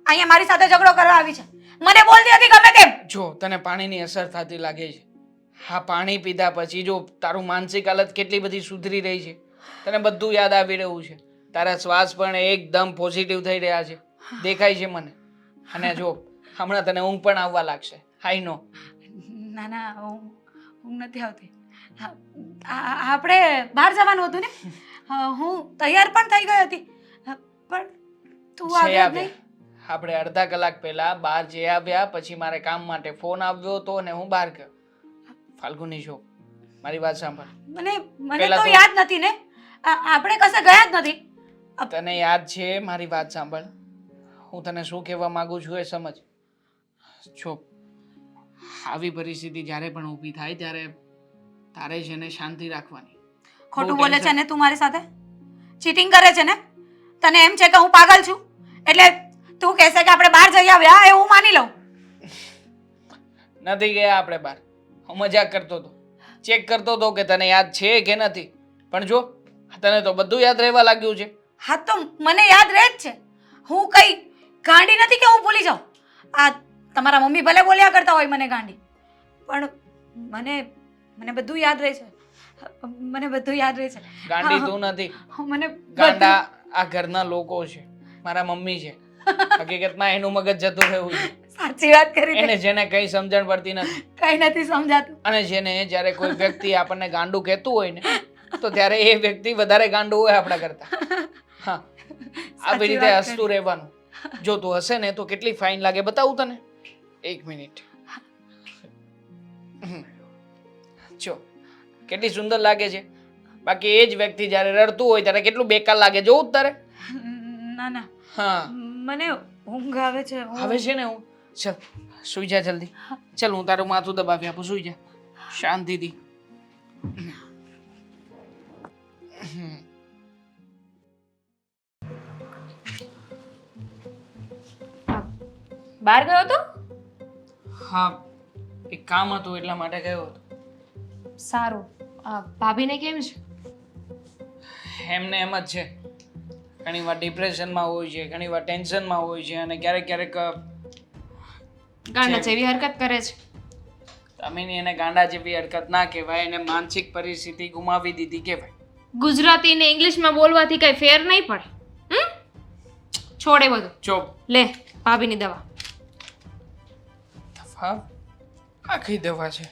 અહીંયા મારી સાથે ઝઘડો કરવા આવી છે મને બોલતી હતી ગમે તેમ જો તને પાણીની અસર થતી લાગે છે હા પાણી પીધા પછી જો તારું માનસિક હાલત કેટલી બધી સુધરી રહી છે તને બધું યાદ આવી રહ્યું છે તારા શ્વાસ પણ એકદમ પોઝિટિવ થઈ રહ્યા છે દેખાય છે મને અને જો હમણાં તને ઊંઘ પણ આવવા લાગશે આઈ નો ના ના હું નથી આવતી આપણે બહાર જવાનું હતું ને હું તૈયાર પણ થઈ ગઈ હતી પણ તું આવ્યો જ નહીં આપણે અડધા કલાક પહેલા બહાર જઈ આવ્યા પછી મારે કામ માટે ફોન આવ્યો હતો અને હું બહાર ગયો ફાલ્ગુની છો મારી વાત સાંભળ મને પહેલા તો તો- યાદ નથી ને આપણે કશે ગયા જ નથી તને યાદ છે મારી વાત સાંભળ હું તને શું કહેવા માંગુ છું એ સમજ જો આવી પરિસ્થિતિ જ્યારે પણ ઊભી થાય ત્યારે તારે છે ને શાંતિ રાખવાની ખોટું બહુ બોલે છે tension- ને તું મારી સાથે ચીટિંગ કરે છે ને તને એમ છે કે હું પાગલ છું એટલે તું કહેશે કે આપણે બહાર જઈ આવ્યા એ હું માની લઉં નથી ગયા આપણે બહાર હું મજાક કરતો હતો ચેક કરતો હતો કે તને યાદ છે કે નથી પણ જો તને તો બધું યાદ રહેવા લાગ્યું છે હા તો મને યાદ રહે જ છે હું કઈ ગાંડી નથી કે હું ભૂલી જાઉં આ તમારા મમ્મી ભલે બોલ્યા કરતા હોય મને ગાંડી, પણ મને મને બધું યાદ રહે છે. મને બધું યાદ રહે છે. ગાંડી તું નથી, મને ગાંડા આ ઘરના લોકો છે, મારા મમ્મી છે. હકીકતમાં એનું મગજ જતું રહ્યું છે. સાચી વાત કરી તે. એને જેને કઈ સમજણ પડતી નથી કઈ નથી સમજાતું. અને જેને જ્યારે કોઈ વ્યક્તિ આપણને ગાંડું કહેતું હોય ને તો ત્યારે એ વ્યક્તિ વધારે ગાંડું હોય આપણા કરતા. હા, આવી રીતે વાત કરી. હસતું રહેવાનું. જો તું હશે ને તો કેટલી ફાઇન લાગે બતાવું તને. 1 મિનિટ. જો કેટલી સુંદર લાગે છે. બાકી એ જ વ્યક્તિ જ્યારે રડતું હોય ત્યારે કેટલું બેકાર લાગે જોવું જ તારે. ના ના, હા મને ઊંઘ આવે છે. હવે છે ને હું ચલ સુઈ જા જલ્દી. ચલ હું તારું માથું દબાવી આપું, સુઈ જા શાંતિથી. બહાર ગયો તો? હા, એક કામ હતું એટલા માટે ગયો હતો. સારું. ભાભીને કેમ છે? એમને એમ જ છે. ઘણી વાર ડિપ્રેશનમાં હોય છે, ઘણી વાર ટેન્શનમાં હોય છે અને ક્યારેક ક્યારેક ગાંડા જેવી હરકત કરે છે. તમીની એને ગાંડા જેવી હરકત ના કહેવાય, એને માનસિક પરિસ્થિતિ ગુમાવી દીધી કહેવાય. ગુજરાતી ને ઇંગ્લિશમાં બોલવાથી કઈ ફેર નહીં પડે. છોડે બધું. ચોપ. લે ભાભીની દવા. દવા? આ કઈ દવા છે?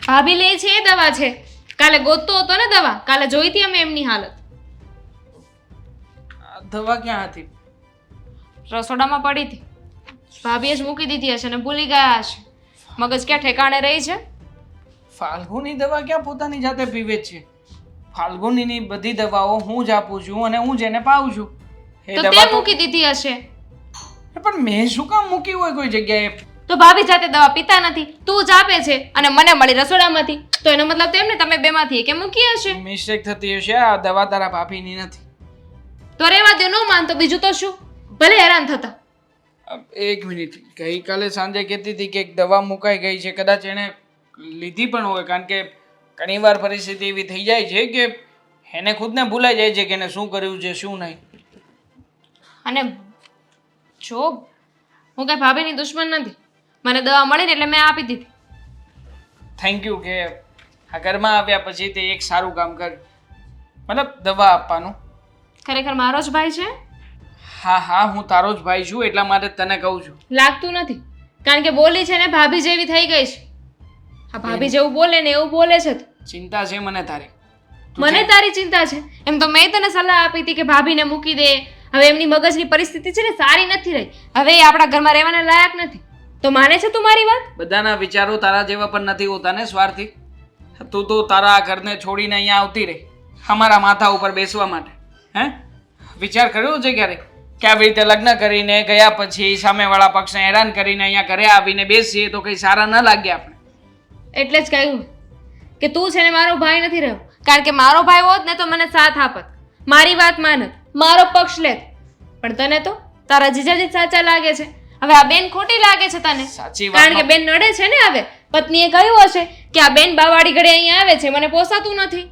ભાભી લે છે એ દવા છે. કાલે ગોતતો હતો ને દવા, કાલે જોઈતી અમે એમની હાલત. આ દવા ક્યાં હતી? રસોડામાં પડી હતી. ભાભીએ જ મૂકી દીધી હશે ને ભૂલી ગયા હશે. મગજ ક્યાં ઠેકાણે રહી છે? ફાલ્ગુની દવા ક્યાં પોતાની જાતે પીવે છે? ફાલ્ગુનીની બધી દવાઓ હું જ આપું છું અને હું જ એને પાઉં છું. એ તો દવા તે તો મૂકી દીધી હશે. પણ મેં શું કામ મૂકી હોય કોઈ જગ્યાએ? તો ભાભી જાતે દવા પીતા નથી, તું જ આપે છે અને મને મળી રસોડામાંથી. તો એનો મતલબ તેમ ને તમે બેમાંથી એકે મૂકી હશે. મિસ્ટેક થતી હશે. આ દવા તારા ભાભીની નથી. તો રહેવા દે, ન માનતો બીજું તો શું, ભલે હેરાન થતા. 1 મિનિટ. ગઈકાલે સાંજે કહેતી હતી કે એક દવા મુકાઈ ગઈ છે, કદાચ એને લીધી પણ હોય, કારણ કે ઘણીવાર પરિસ્થિતિ એવી થઈ જાય છે કે એને ખુદને ભૂલાઈ જાય છે કે એને શું કર્યું છે શું નહીં. અને જો હું કઈ ભાભીની દુશ્મન નથી, મને દવા મળી ને એટલે મેં આપી દીધી. થેન્ક યુ કે આ ઘરમાં આવ્યા પછી તે એક સારું કામ કર્યું, મતલબ દવા આપવાનું. ખરેખર મારો જ ભાઈ છે? હા હા, હું તારો જ ભાઈ છું એટલા માટે તને કહું છું. લાગતું નથી, કારણ કે બોલી છે ને ભાભી જેવી થઈ ગઈ છે. આ ભાભી જેવું બોલે ને એવું બોલે છે. ચિંતા છે મને તારી. મને તારી ચિંતા છે? એમ તો મેં તને સલાહ આપી હતી કે ભાભીને મૂકી દે. હવે એમની મગજની પરિસ્થિતિ છે ને સારી નથી રહી. હવે એ આપણા ઘરમાં રહેવાના લાયક નથી. તો માને છે તું મારી વાત? બધાના વિચારો તારા જેવા પણ નથી હોતા ને સ્વાર્થી. તું તો તારા આ ઘરને છોડીને અહીંયા આવતી રહી અમારા માથા ઉપર બેસવા માટે. હે વિચાર કર્યો છે ક્યારેક કે આવી રીતે લગ્ન કરીને ગયા પછી સામેવાળા પક્ષને હેરાન કરીને અહીંયા ઘરે આવીને બેસીએ તો કંઈ સારા ન લાગે આપણે? એટલે જ કહ્યું કે તું છે ને મારો ભાઈ નથી રહ્યો. કારણ કે મારો ભાઈ હોત ને તો મને સાથ આપત, મારી વાત માનત, મારો પક્ષ લેત. પણ તને તો તારા જીજાજી સાચા લાગે છે. હવે આ બેન ખોટી લાગે છે તને, સાચી કારણ કે વાત. બેન નડે છે ને. હવે પત્નીએ કહ્યું હશે કે આ બેન બાવાડી ઘડે અહીંયા આવે છે, મને પોસાતું નથી.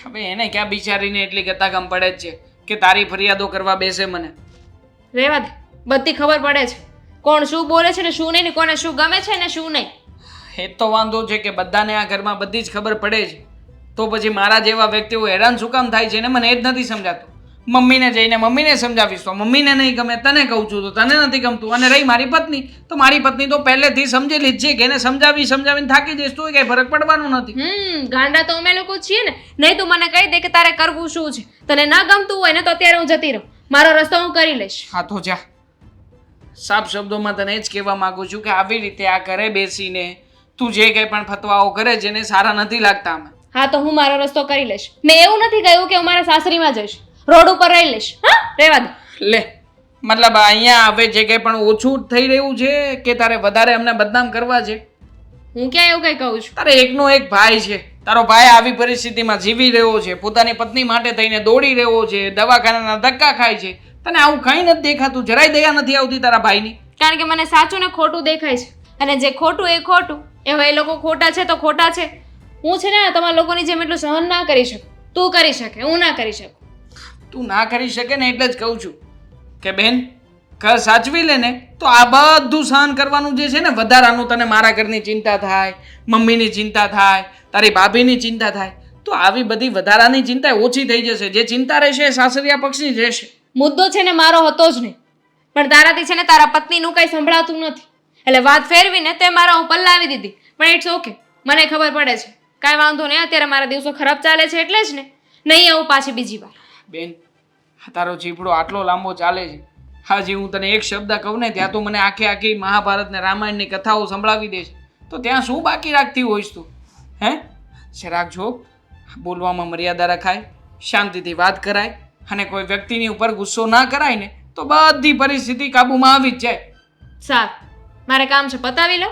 હવે એને ક્યાં બિચારીને એટલી ગતાગમ પડે જ છે કે તારી ફરિયાદો કરવા બેસે મને? રહેવા દે, બધી ખબર પડે છે કોણ શું બોલે છે ને શું નહીં, ને કોને શું ગમે છે ને શું નહીં. એ જ તો વાંધો છે કે બધાને આ ઘરમાં બધી જ ખબર પડે છે, તો પછી મારા જેવા વ્યક્તિઓ હેરાન શું કામ થાય છે ને મને એ જ નથી સમજાતું. મમ્મીને જઈને મમ્મીને સમજાવીશ તો મમ્મીને નહીં ગમે, તને કહું છું તો તને નથી ગમતું. અને રહી મારી પત્ની, તો મારી પત્ની તો પહેલેથી સમજેલી જ છે કે એને સમજાવીને થાકી જઈશ તો કંઈ ફરક પડવાનું નથી. ગાંડા તો અમે લોકો છીએ ને. નહીં તું મને કહી દે કે તારે કરવું શું છે. તને ના ગમતું હોય ને તો અત્યારે હું જતી રહું, મારો રસ્તો હું કરી લઈશ. હા તો જા. સાફ શબ્દોમાં તને જ કહેવા માંગુ છું કે આવી રીતે આ ઘરે બેસીને તું જે કંઈ પણ ફતવાઓ કરે છે ને સારા નથી લાગતા અમે. હા તો હું મારો રસ્તો કરી લઈશ. મેં એવું નથી કહ્યું કે હું મારા સાસરીમાં જઈશ, રોડ ઉપર રહી લઈશ. હા રહેવા દે. લે મતલબ અહીંયા હવે જે કંઈ પણ ઓછું થઈ રહ્યું છે કે તારે વધારે અમને બદનામ કરવા છે? હું ક્યાં એવું કઈ કહું છું? તારે એકનો એક ભાઈ છે, તારો ભાઈ આવી પરિસ્થિતિમાં જીવી રહ્યો છે, પોતાની પત્ની માટે થઈને દોડી રહ્યો છે, દવાખાનાના ધક્કા ખાય છે. તને આવું કંઈ નથી દેખાતું? જરાય દયા નથી આવતી તારા ભાઈની? કારણ કે મને સાચું ને ખોટું દેખાય છે, અને જે ખોટું એ ખોટું. હવે એ લોકો ખોટા છે તો ખોટા છે. હું છે ને તમારા લોકોની જેમ એટલું સહન ના કરી શકું. તું કરી શકે, હું ના કરી શકું. તું ના કરી શકે ને એટલે જ કહું છું કે બેન ઘર સાચવી લે ને તો આ બધું સહન કરવાનું જે છે ને વધારાનું, તને મારા ઘરની ચિંતા થાય, મમ્મીની ચિંતા થાય, તારી ભાભીની ચિંતા થાય, તો આવી બધી વધારાની ચિંતા ઓછી થઈ જશે. જે ચિંતા રહેશે એ સાસરિયા પક્ષની જ રહેશે. મુદ્દો છે ને મારો હતો જ નહીં, પણ તારાથી છે ને તારા પત્નીનું કંઈ સંભળાતું નથી, એટલે વાત ફેરવીને તે મારા ઉપર લાવી દીધી. પણ ઇટ્સ ઓકે, મને ખબર પડે છે, કાંઈ વાંધો નહીં. અત્યારે મારા દિવસો ખરાબ ચાલે છે એટલે જ ને નહીં આવું પાછી બીજી વાર. બેન, તારો ચીપડો આટલો લાંબો ચાલે છે, હાજી હું તને એક શબ્દ કહું ને ત્યાં તું મને આખી મહાભારત ને રામાયણની કથાઓ સંભળાવી દે છે, તો ત્યાં શું બાકી રાખતી હોઈશ તું? હે, જરાક જો, બોલવામાં મર્યાદા રખાય, શાંતિથી વાત કરાય અને કોઈ વ્યક્તિની ઉપર ગુસ્સો ના કરાય ને તો બધી પરિસ્થિતિ કાબૂમાં આવી જ જાય. સારું, મારે કામ છે, પતાવી લો.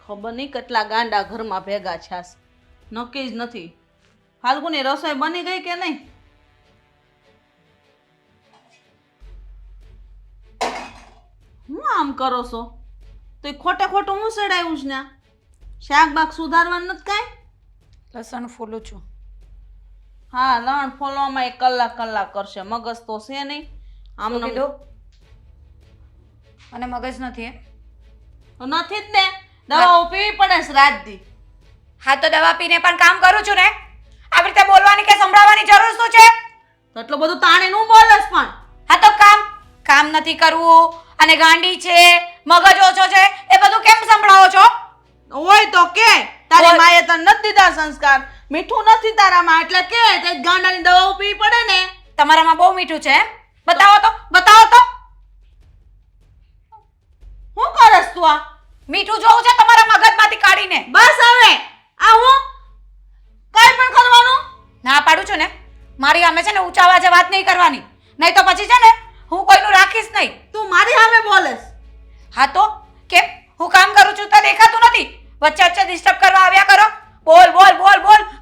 ખબર નહીં કેટલા ગાંડા ઘરમાં ભેગા છાસ, નક્કી જ નથી. ફાલ્ગુની રસોઈ બની ગઈ કે નહીં? હું આમ કરો છો તો એ ખોટે ખોટું હું સડાયું છે ને? શાક બાક સુધારવાનું નથી કાંઈ? લસણ ફોલું છું. હા, લણ ફોલવામાં 1 કલાક કરશે, મગજ તો છે નહીં. આમ કીધું અને મગજ નથી એમ? નથી જ ને, દવાઓ પીવી પડે છે રાત દી. હા તો દવા પીને પણ કામ કરું છું ને, આવી રીતે બોલવાની કે સંભળાવવાની જરૂર શું છે? તો એટલું બધું તાણી નું બોલસ પણ. હા તો કામ નથી કરવું અને ગાંડી છે, મગજ ઓછો છે, એ બધું કેમ સંભળાવો છો? હોય તો કે તારી હોય. માએ તને નથી દીધા સંસ્કાર, મીઠું નથી તારામાં એટલે કે તે ગાંડાની દવાઓ પીવી પડે ને. તમારામાં બહુ મીઠું છે એમ? બતાવો તો. શું કરસ તું આ? મીઠું જોવું છે તમારા મગજમાંથી કાઢીને. બસ હવે આ હું કઈ પણ કરવાનું ના પાડું છું ને, મારી સામે છે ને ઊંચા અવાજે વાત નહીં કરવાની, નહીં તો પછી છે ને હું કોઈનું રાખીશ નહીં. તું મારી સામે બોલેસ? હા તો કેમ? હું કામ કરું છું તો દેખાતું નથી? વચ્ચે ડિસ્ટર્બ કરવા આવ્યા કરો. બોલ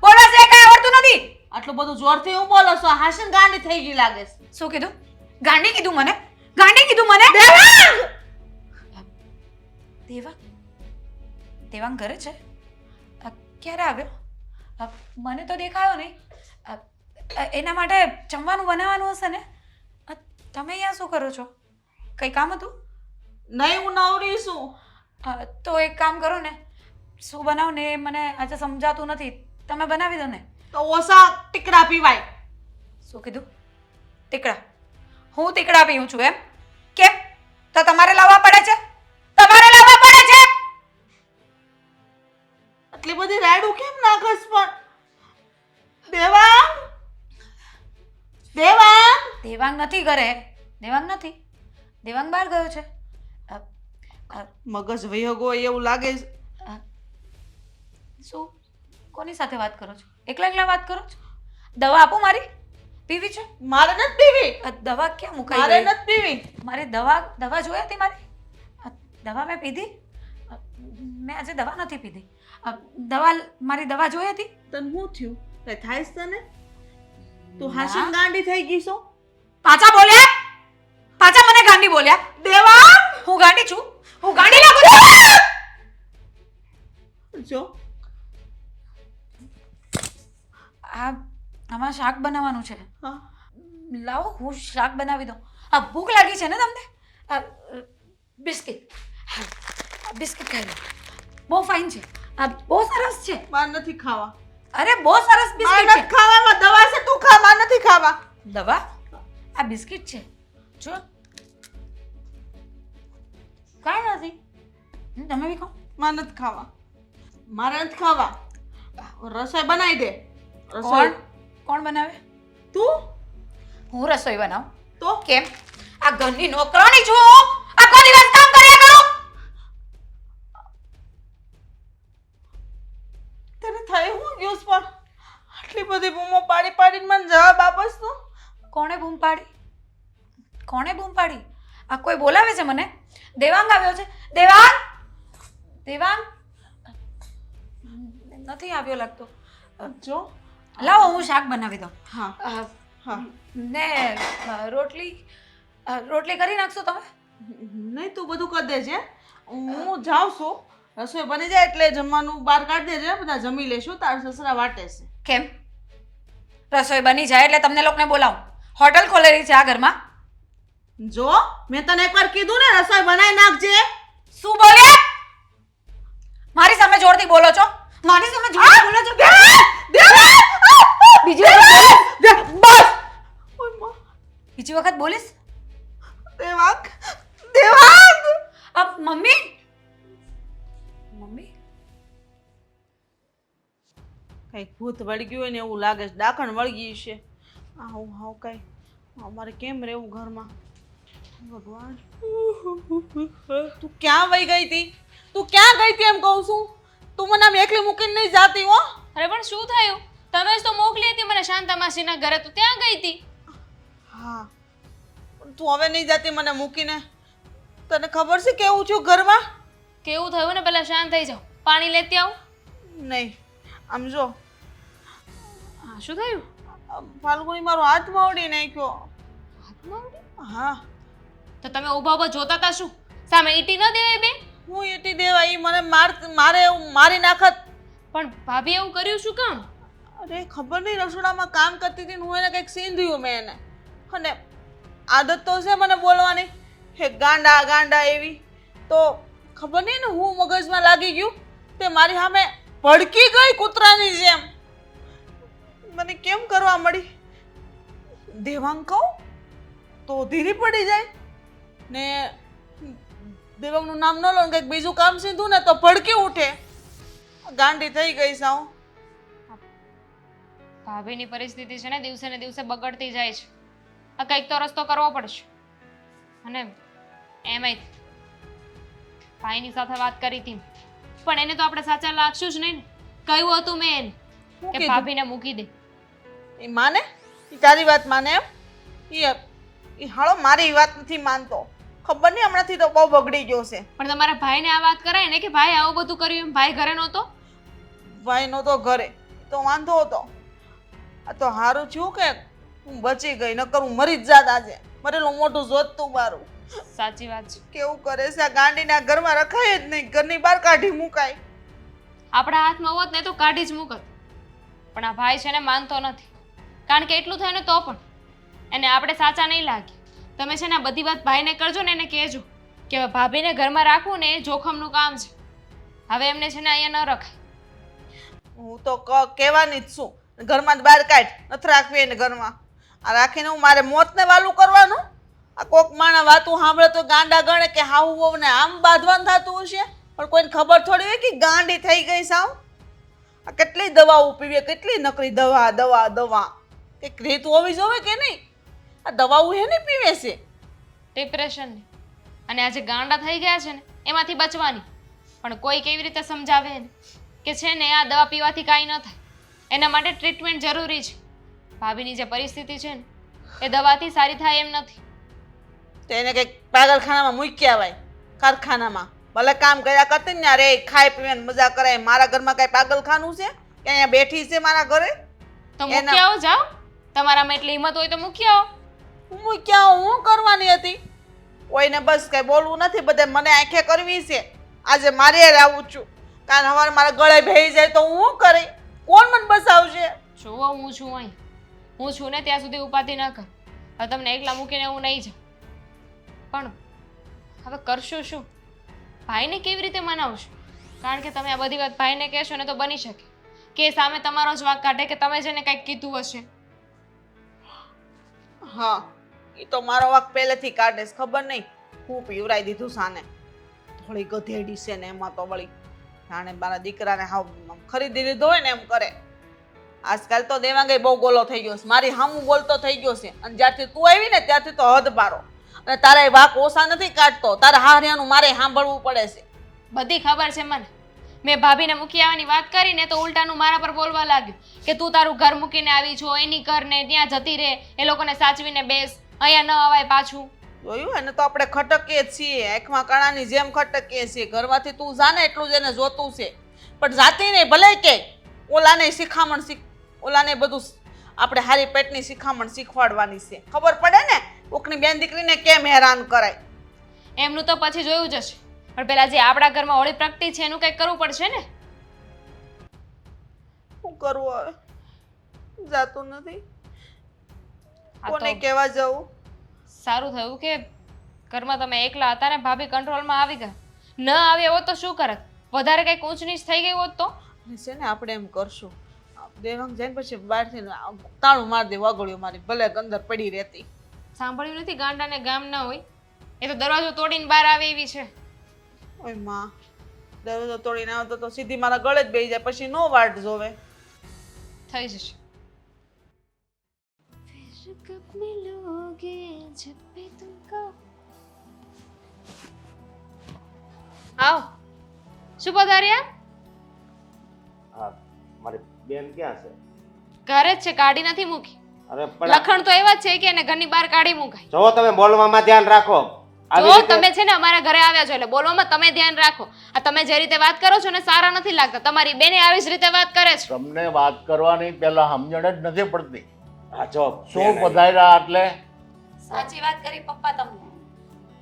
બોલવા છે કઈ આવડતું નથી. આટલું બધું જોરથી હું બોલો છો? હાશન ગાંડી થઈ ગઈ લાગે છે. શું કીધું? ગાંડી કીધું મને? દેવાંગ ઘરે છે? ક્યારે આવ્યો? મને તો દેખાયો નહીં. એના માટે જમવાનું બનાવવાનું હશે ને? તમે અહીંયા શું કરો છો? કંઈ કામ હતું? નહીં, હું નવરી છું. તો એક કામ કરો ને, શું બનાવો ને એ મને આજે સમજાતું નથી, તમે બનાવી દો ને. તો ઓસા ટીકડા પીવાય. શું કીધું? ટીકડા? હું ટીકડા પીઉં છું એમ? કેમ? તો તમારે લાવવા પડે છે? આટલી બધી રાયડું કેમ નાખસ પણ? દેવાંગ દેવાંગ નથી ઘરે. દેવાંગ બહાર ગયો છે. મગજ વહ્યો એવું લાગે છે. શું? કોની સાથે વાત કરો છો? એકલા વાત કરો છો? દવા આપો મારી? પીવી છે? મારે નથી પીવી. દવા ક્યાં મુકાઈ મારે ગઈ? નથી પીવી. મારી દવા જોઈ હતી મારી? દવા મેં પીધી? મેં આજે દવા નથી પીધી. મારી દવા જોઈ હતી? તને શું થયું? કઈ થાય છે તને? તું હાશન ગાંડી થઈ ગઈ છો? પાછા મને ગાંડી બોલ્યા. દેવાંગ, હું ગાંડી છું? હું ગાંડી લાગુ છું? જો આમાં શાક બનાવવાનું છે. હા, લાવો હું શાક બનાવી દઉં. ભૂખ લાગી છે ને તમને? બિસ્કિટ ખાઈ લો. બહુ ફાઇન છે, બહુ સરસ છે. માર નથી ખાવા. અરે બહુ સરસ માર બિસ્કિટ નથી છે. ખાવામાં દવા છે, તું ખા. માર નથી ખાવા. દવા? આ બિસ્કિટ છે જો, કાંઈ નથી. તમે બી ખાઓ. માર નથી ખાવા. મારે નથી ખાવા. રસોઈ બનાવી દે. કોણ બનાવે? તું? હું રસોઈ બનાવું તો કેમ? આ ઘરની નોકરાણી છું, આખો દિવસ કામ કર્યા કરું. તને થઈ હું ગયું છે પણ? આટલી બધી બૂમો પાડીને મને જવાબ આપસ તું? કોણે બૂમ પાડી? આ કોઈ બોલાવે છે મને? દેવાંગ આવ્યો છે. દેવાંગ નથી આવ્યો લાગતો. જો લાવો હું શાક બનાવી દઉં. હા. ને રોટલી કરી નાખશો તમે? નહીં, તું બધું કરી દેજે. હું જાઉં છું. રસોઈ બની જાય એટલે જમવાનું બહાર કાઢી દેજે, બધા જમી લેશું. તારા સસરા વાટે છે. કેમ રસોઈ બની જાય એટલે તમને લોકોને બોલાવું? હોટલ ખોલેલી છે આ ઘરમાં? જો મેં તને એકવાર કીધું ને રસોઈ બનાવી નાખજે. શું બોલ્યા? મારી સામે જોરથી બોલો છો? મારી સામે જોરથી બોલો છો? બીજી વખત બસ. બીજી વખત બોલીશ? દેવાંગ, દેવાંગ. મમ્મી મમ્મી કઈ ભૂત વળગ્યું હોય ને એવું લાગે છે. ડાકણ વળગી છે. આવું હાવ કઈ અમારે કેમ રહેવું ઘરમાં? ભગવાન, તું ક્યાં વહી ગઈ હતી? તું ક્યાં ગઈ હતી એમ કહું છું? તું મને આમ એકલી મૂકીને નહીં જાતી હો. અરે પણ શું થયું? તમે જ તો મોકલી હતી મને શાંતા માસીના ઘરે, તો ત્યાં ગઈ હતી. હા, પણ તું હવે નહીં જાતી મને મૂકીને. તને ખબર છે કેવું છું ઘરમાં? કેવું થયું ને, પહેલા શાંત થઈ જાઓ. પાણી લેતી આવું. નહીં, આમ જો. હા, શું થયું? ફાલ્ગુની મારો હાથ માવડી નાખ્યો. હાથમાં ઉડી? હા, તો તમે ઊભા ઊભા જોતા હતા શું? સામે ઈટી ન દેવાય બે? હું એટી દેવા ઈ મને મારી નાખત. પણ ભાભી એવું કર્યું શું કામ? અરે ખબર નહીં, રસોડામાં કામ કરતી હતી ને હું એને કંઈક સીંધ્યું મેં એને. અને આદત તો છે મને બોલવાની, હે ગાંડા ગાંડા એવી. તો ખબર નહીં ને હું મગજમાં લાગી ગયું તે મારી સામે ભડકી ગઈ કૂતરાની જેમ. મને કેમ કરવા મળી? દેવાંગ કહું તો ધીરી પડી જાય ને દેવાંગનું નામ ન લો ને કંઈક બીજું કામ સીધું ને તો ભડકી ઉઠે. ગાંડી થઈ ગઈ સાવ. ભાભીની પરિસ્થિતિ છે ને દિવસે ને દિવસે બગડતી જાય છે. આ કંઈક તો રસ્તો કરવો પડશે. અને એમાંય ભાઈની સાથે વાત કરી હતી, પણ એને તો આપણે સાચા લાગશું જ નહીં ને. કહ્યું હતું મેં એને શું કે કીધું? ભાભીને મૂકી દે. એ માને? એ તારી વાત માને એમ? એ હાળો મારી વાત નથી માનતો. ખબર નહીં હમણાંથી તો બહુ બગડી ગયો છે. પણ તમારા ભાઈને આ વાત કરાય ને કે ભાઈ આવું બધું કર્યું એમ. ભાઈ ઘરે નહોતો? ભાઈ નહોતો ઘરે તો વાંધો હતો. આ તો સારું થયું કે હું બચી ગઈ, નકર હું મરી જ જાત આજે. મરેલું મોઢું જોતું મારું. સાચી વાત છે. કેવું કરે છે આ ગાંડીના ઘરમાં રખાય જ નહીં, ઘરની બહાર કાઢી મુકાય. આપણા હાથમાં હોત ને તો કાઢી જ મૂકત. પણ આ ભાઈ છે ને માનતો નથી. કારણ કે એટલું થાય ને તો પણ એને આપણે સાચા નહીં લાગીએ. તમે છે ને આ બધી વાત ભાઈને કરજો ને એને કહેજો કે હવે ભાભીને ઘરમાં રાખવું ને એ જોખમનું કામ છે. હવે એમને છે ને અહીંયા ન રખાય. હું તો કહેવાની જ છું, ઘરમાં જ બહાર કાઢ, નથી રાખવી એને ઘરમાં. આ રાખીને હું મારે મોતને વાલું કરવાનું? આ કોક માણા વાતું સાંભળે તો ગાંડા ગણે કે હાવું વહુને આમ બાંધવાનું થતું હશે, પણ કોઈને ખબર થોડી હોય કે ગાંડી થઈ ગઈ સાવ. આ કેટલી દવાઓ પીવે, કેટલી નકરી દવા દવા દવા. કંઈક રીત હોવી જોવે કે નહીં? આ દવાઓ હેની પીવે છે? ડિપ્રેશનની. અને આજે ગાંડા થઈ ગયા છે ને એમાંથી બચવાની. પણ કોઈ કેવી રીતે સમજાવે એને કે છે ને આ દવા પીવાથી કાંઈ ન થાય, એના માટે ટ્રીટમેન્ટ જરૂરી છે. ભાભીની જે પરિસ્થિતિ છે ને એ દવાથી સારી થાય એમ નથી. તો એને કંઈક પાગલખાનામાં મૂકી આવાય, કારખાનામાં. ભલે કામ કર્યા કરતી ને અરે ખાઈ પીવે ને મજા કરાય. મારા ઘરમાં કાંઈ પાગલખાનું છે કે અહીંયા બેઠી છે મારા ઘરે? તો મૂકી આવો, જાઓ. તમારામાં એટલી હિંમત હોય તો મૂકી આવો. હું ક્યાં હું કરવાની હતી? કોઈને બસ કઈ બોલવું નથી, બધે મને આંખે કરવી છે. આજે મારે આવું છું, કારણ હવારે મારા ગળે ભેઈ જાય તો હું શું કરી? કોણ મને બસાવશે? જુઓ હું છું અહીં. હું છું ને ત્યાં સુધી ઉપાધિ ન કર. હવે તમને એકલા મૂકીને હું નહીં જાઉં. પણ હવે કરશું શું? ભાઈને કેવી રીતે મનાવશું? કારણ કે તમે આ બધી વાત ભાઈને કહેશો ને તો બની શકે કે એ સામે તમારો જ વાંક કાઢે કે તમે જેને કંઈક કીધું હશે. હા, એ તો મારો વાક પહેલેથી કાઢે છે. ખબર નહીં હું પીવરાઈ દીધું સાને. થોડી ગધેડી છે ને એમાં તો વળી જાણે મારા દીકરાને હાવ ખરીદી લીધો હોય ને એમ કરે. આજકાલ તો દેવાંગે બહુ ગોલો થઈ ગયો છે, મારી હામું બોલતો થઈ ગયો છે. અને જ્યારથી તું આવી ને ત્યારથી તો હદ પારો. અને તારા વાક ઓછા નથી કાઢતો, તારા હારિયાનું મારે સાંભળવું પડે છે. બધી ખબર છે મને. મેં ભાભીને મૂકી આવવાની વાત કરીને તો ઉલટાનું મારા પર બોલવા લાગ્યું કે તું તારું ઘર મૂકીને આવી છો, એની ઘરને ત્યાં જતી રહે, એ લોકોને સાચવીને બેસ, અહીંયા ન અવાય પાછું. જોયું એને તો આપણે ખટકીએ જ છીએ, આંખમાં કણાની જેમ ખટકીએ છીએ. ઘરમાંથી તું જાને એટલું જ એને જોતું છે, પણ જાતી નહીં. ભલે કે ઓલાને શિખામણ ઓલાને બધું આપણે હારી પેટની શિખામણ શીખવાડવાની છે. ખબર પડે ને કોકની બેન દીકરીને કેમ હેરાન કરાય. એમનું તો પછી જોયું જશે. પણ પેલા જે આપણા ઘરમાં હોળી પ્રગટી છે એનું કંઈક કરવું પડશે ને. શું કરવું હવે? જાતું નથી. આ કોને તો કહેવા જવું? સારું થયું કે ઘરમાં તમે એકલા હતા ને ભાભી કંટ્રોલમાં આવી ગયા. ન આવ્યા હોત તો શું કરત? વધારે કંઈક ઊંચ નીચ થઈ ગઈ હોત તો? છે ને આપણે એમ કરશું, દેવાંગ જઈને પછી બહારથી તાળું મારી દે, વગળ્યું મારી, ભલે અંદર પડી રહેતી. સાંભળ્યું નથી ગાંડાને ગામ ના હોય? એ તો દરવાજો તોડીને બહાર આવે એવી છે. ઓય માં, દરવાજો તોડીને આવતો તો સીધી મારા ગળે જ બેસી જાય, પછી નો વાટ જોવે. થઈ જશે. फिर कब मिलोगे जब भी तुमको आओ શું પધાર્યા? હા, મારી બેન ક્યાં છે? ઘરે જ છે, કાઢી નથી મૂકી. અરે પણ લખણ તો એવા જ છે કે એને ઘરની બહાર કાઢી મુકાય. જો તમે બોલવામાં ધ્યાન રાખો. આવી જો રીતે- તમે છે ને અમારા ઘરે આવ્યા છો એટલે બોલવામાં તમે ધ્યાન રાખો. આ તમે જે રીતે વાત કરો છો ને સારા નથી લાગતા. તમારી બેને આવી જ રીતે વાત કરે છે. તમને વાત કરવાની પહેલા સમજણ જ નથી પડતી. હા, જો શું બેન આવી. પધાર્યા એટલે સાચી વાત કરી પપ્પા તમને.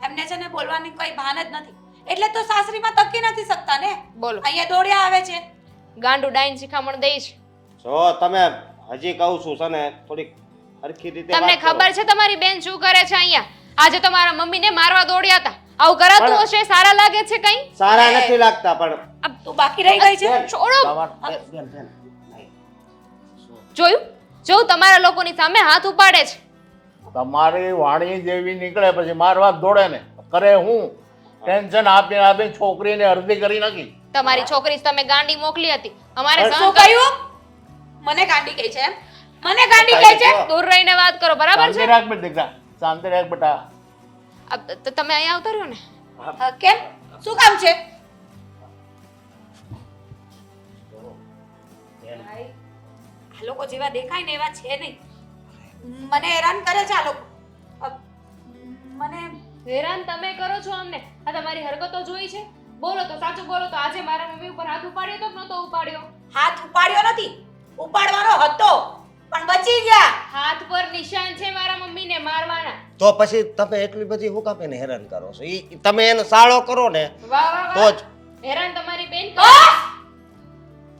એમને છે ને બોલવાની કોઈ ભાન જ નથી. એટલે તો સાસરીમાં તકી નથી શકતા ને. બોલો. અહીંયા દોડ્યા આવે છે. ગાંડું ડાઈન શિખામણ દઈ છે. જો તમે હજી કહું છું છે ને થોડીક હરખી રીતે તમને વાત કરો. ખબર છે તમારી બેન શું કરે છે અહીંયા? આજે તો મારા મમ્મીને મારવા દોડ્યા હતા. આવું કરાતું પણ- હશે? સારા લાગે છે કઈ? સારા નથી લાગતા પણ અબ તું બાકી રહી ગઈ છે. બેન, છોડો. તમાર- બેન, બેન, નહીં. જોયું? જો તમારા લોકોની સામે હાથ ઉપાડે છે. તમારી વાણી જેવી નીકળે પછી મારવા જ દોડે ને. કરે હું ટેન્શન આપીને આપીને છોકરીને અડધી કરી નાખી. તમારી છોકરી જ તમે ગાંડી મોકલી હતી. અમારે સહન શું કર- કહ્યું? મને ગાંડી કહી છે એમ? મને ગાંડી કહી છે? દૂર રહીને વાત કરો, બરાબર શાંતિ છે? રાખ બેટા દીકરા, શાંતિ રાખ બેટા. તમે અહીંયા આવતા રહ્યો ને. કેમ? શું કામ છે? ભાઈ, આ લોકો જેવા દેખાય ને એવા છે નહીં. મને હેરાન કરે છે આ લોકો. મને હેરાન તમે કરો છો અમને. આ તમારી હરકતો જોઈ છે. બોલો તો સાચું બોલો તો આજે મારા મમ્મી ઉપર હાથ ઉપાડ્યો તો કે નતો ઉપાડ્યો? હાથ ઉપાડ્યો નથી. ઉપાડવાનો હતો પણ બચી ગયા. હાથ પર નિશાન છે મારા મમ્મીને મારવાના. તો પછી તમે એટલી બધી હું કામ એને હેરાન કરો છો? ઈ તમે એને સાળો કરો ને વાહ વાહ તો વાહ. જ હેરાન તમારી બેન કરે. બસ!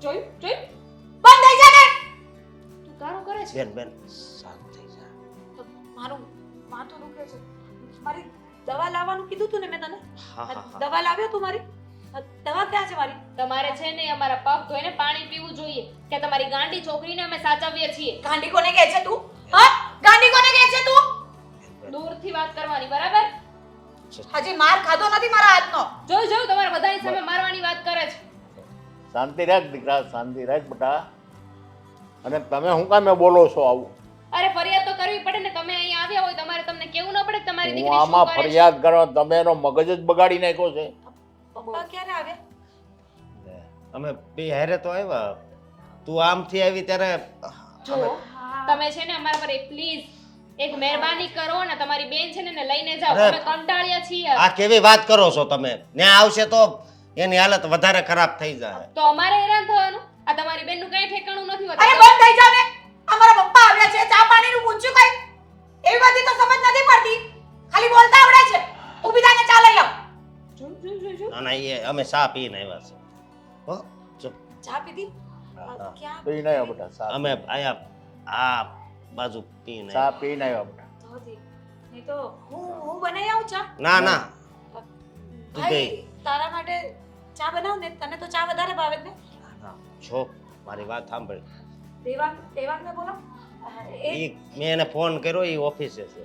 જોયું જોયું? બંધ થઈ જા ને. તું ગાળો કરે છે. બેન બેન શાંત થઈ જા. મારું માથું દુખે છે. મારી દવા લાવવાનું કીધું તું ને મેં તને. હા હા હા દવા લાવ્યો તું મારી? દવા ક્યાં છે મારી? તમારે છે ને અમારા પગ ધોઈને પાણી પીવું જોઈએ કે તમારી ગાંડી છોકરીને અમે સાચવીએ છીએ. ગાંડી કોને કહે છે તું? હા? ગાંડી કોને કહે છે તું? દૂરથી વાત કરવાની, બરાબર? હજી માર ખાધો નથી મારા હાથનો. જોયું જોયું તમારા બધાની સામે મારવાની વાત કરે છે. શાંતિ રાખ દીકરા, શાંતિ રાખ બેટા. અને તમે શું કામે બોલો છો આવું? અરે ફરિયાદ તો કરવી પડે ને. તમે અહીંયા આવ્યા હોય તમારે તમને કેવું ન પડે કે તમારી હું દીકરી શું આમાં કરે છે? ફરિયાદ કરવા તમે એનો મગજ જ બગાડી નાખ્યો છે. પપ્પા ક્યારે આવે? અમે બે હારે તો આવ્યા. તું આમથી આવી ત્યારે જો તમે છે ને અમારા પર પ્લીઝ એક મહેરબાની કરો ને તમારી બેન છે ને એને લઈને જાઓ. અરે. અમે કંટાળ્યા છીએ. આ કેવી વાત કરો છો તમે? ત્યાં આવશે તો એની હાલત વધારે ખરાબ થઈ જાય. તો અમારે હેરાન થવાનું? આ તમારી બેનનું કઈ ઠેકાણું નથી અરે હોતું. બંધ થઈ જા ને. અમારા પપ્પા આવ્યા છે. ચા પાણીનું પૂછ્યું કઈ? એવી બધી તો સમજ નથી પડતી. ખાલી બોલતા આવડે છે. ઊભી થાને ચા લઈ આવ. જો. ના ના એ અમે ચા પીને આવ્યા છે. હો ચૂપ. ચા પીધી? હા. ક્યાં? પીને આવ્યા બેટા, ચા અમે આયા આ બાજુ પીને ચા પીને આવ્યા બેટા. ધોધી. નહીં તો હું બનાવી આવું ચા? ના ના તું ભાઈ ગઈ. તારા માટે ચા બનાવ ને. તને તો ચા વધારે ભાવે છે ને. ના, જો મારી વાત સાંભળ. દેવાંગને બોલો. એ ઈ મેં એને ફોન કર્યો, ઈ ઓફિસે છે.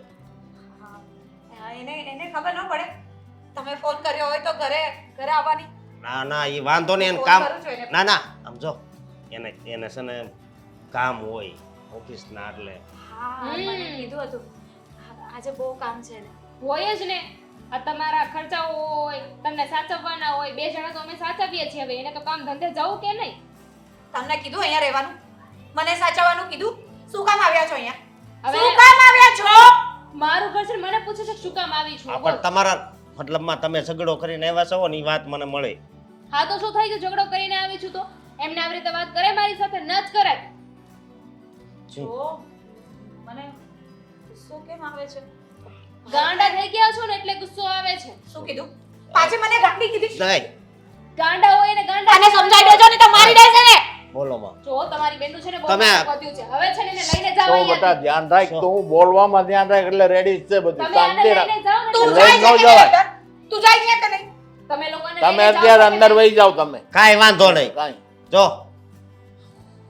હા, એને ખબર ન પડે. તમે ફોન કર્યો હોય તો ઘરે આવવાની. ના ના ઈ વાંધો નહીં, એને ફોન કામ કરું છું એને. ના ના આમ જો એને છે ને કામ હોય ઓફિસના એટલે હા મને કીધું હતું. આજે બહુ કામ છે ને. હોય જ ને. આ તમારા ખર્ચાઓ હોય, તમને સાચવવાના હોય. બે જણા તો અમે સાચવીએ છીએ. હવે એને તો કામ ધંધે જવું કે નહીં? તમને કીધું અહીંયા રહેવાનું? મને સાચવવાનું કીધું? શું કામ આવ્યા છો અહીંયા? હવે- શું કામ આવ્યા છો? મારું ઘર છે ને મને પૂછે છે કે શું કામ આવી છું? આ બોલ. પણ તમારા મતલબમાં તમે ઝઘડો કરીને આવ્યા છો ને ઈ વાત મને મળી. હા તો શું થઈ ગયું? ઝઘડો કરીને આવી છું તો એમને આવી રીતે વાત કરે મારી સાથે? ન જ કરાય. જો મને ગુસ્સો કેમ આવે છે? ગાંડા થઈ ગયા છો ને એટલે ગુસ્સો આવે છે. શું કીધું? પાછી મને ગાંડી કીધી નહીં ગાંડા હોય ને ગાંડા આને સમજાઈ દેજો ને તો મારી દેશે ને બોલો માં જો તમારી બેનનું છે ને બહુ તમે- વધ્યું છે હવે છે ને એને લઈને જાઓ તો અહીંયાથી. બેટા ધ્યાન રાખ તો હું બોલવામાં ધ્યાન રાખ એટલે રેડી છે બધું તમે આને શાંતિ રાખ લઈને જાઓ ને તું લઈ જાય ન છે કે જવાય. નહીં? તું જાય છે કે નહીં? તમે લોકોને તમે લઈને જાઓ અત્યારે છો અંદર કે વહી જાઓ તમે કાંઈ વાંધો નહીં કાંઈ જો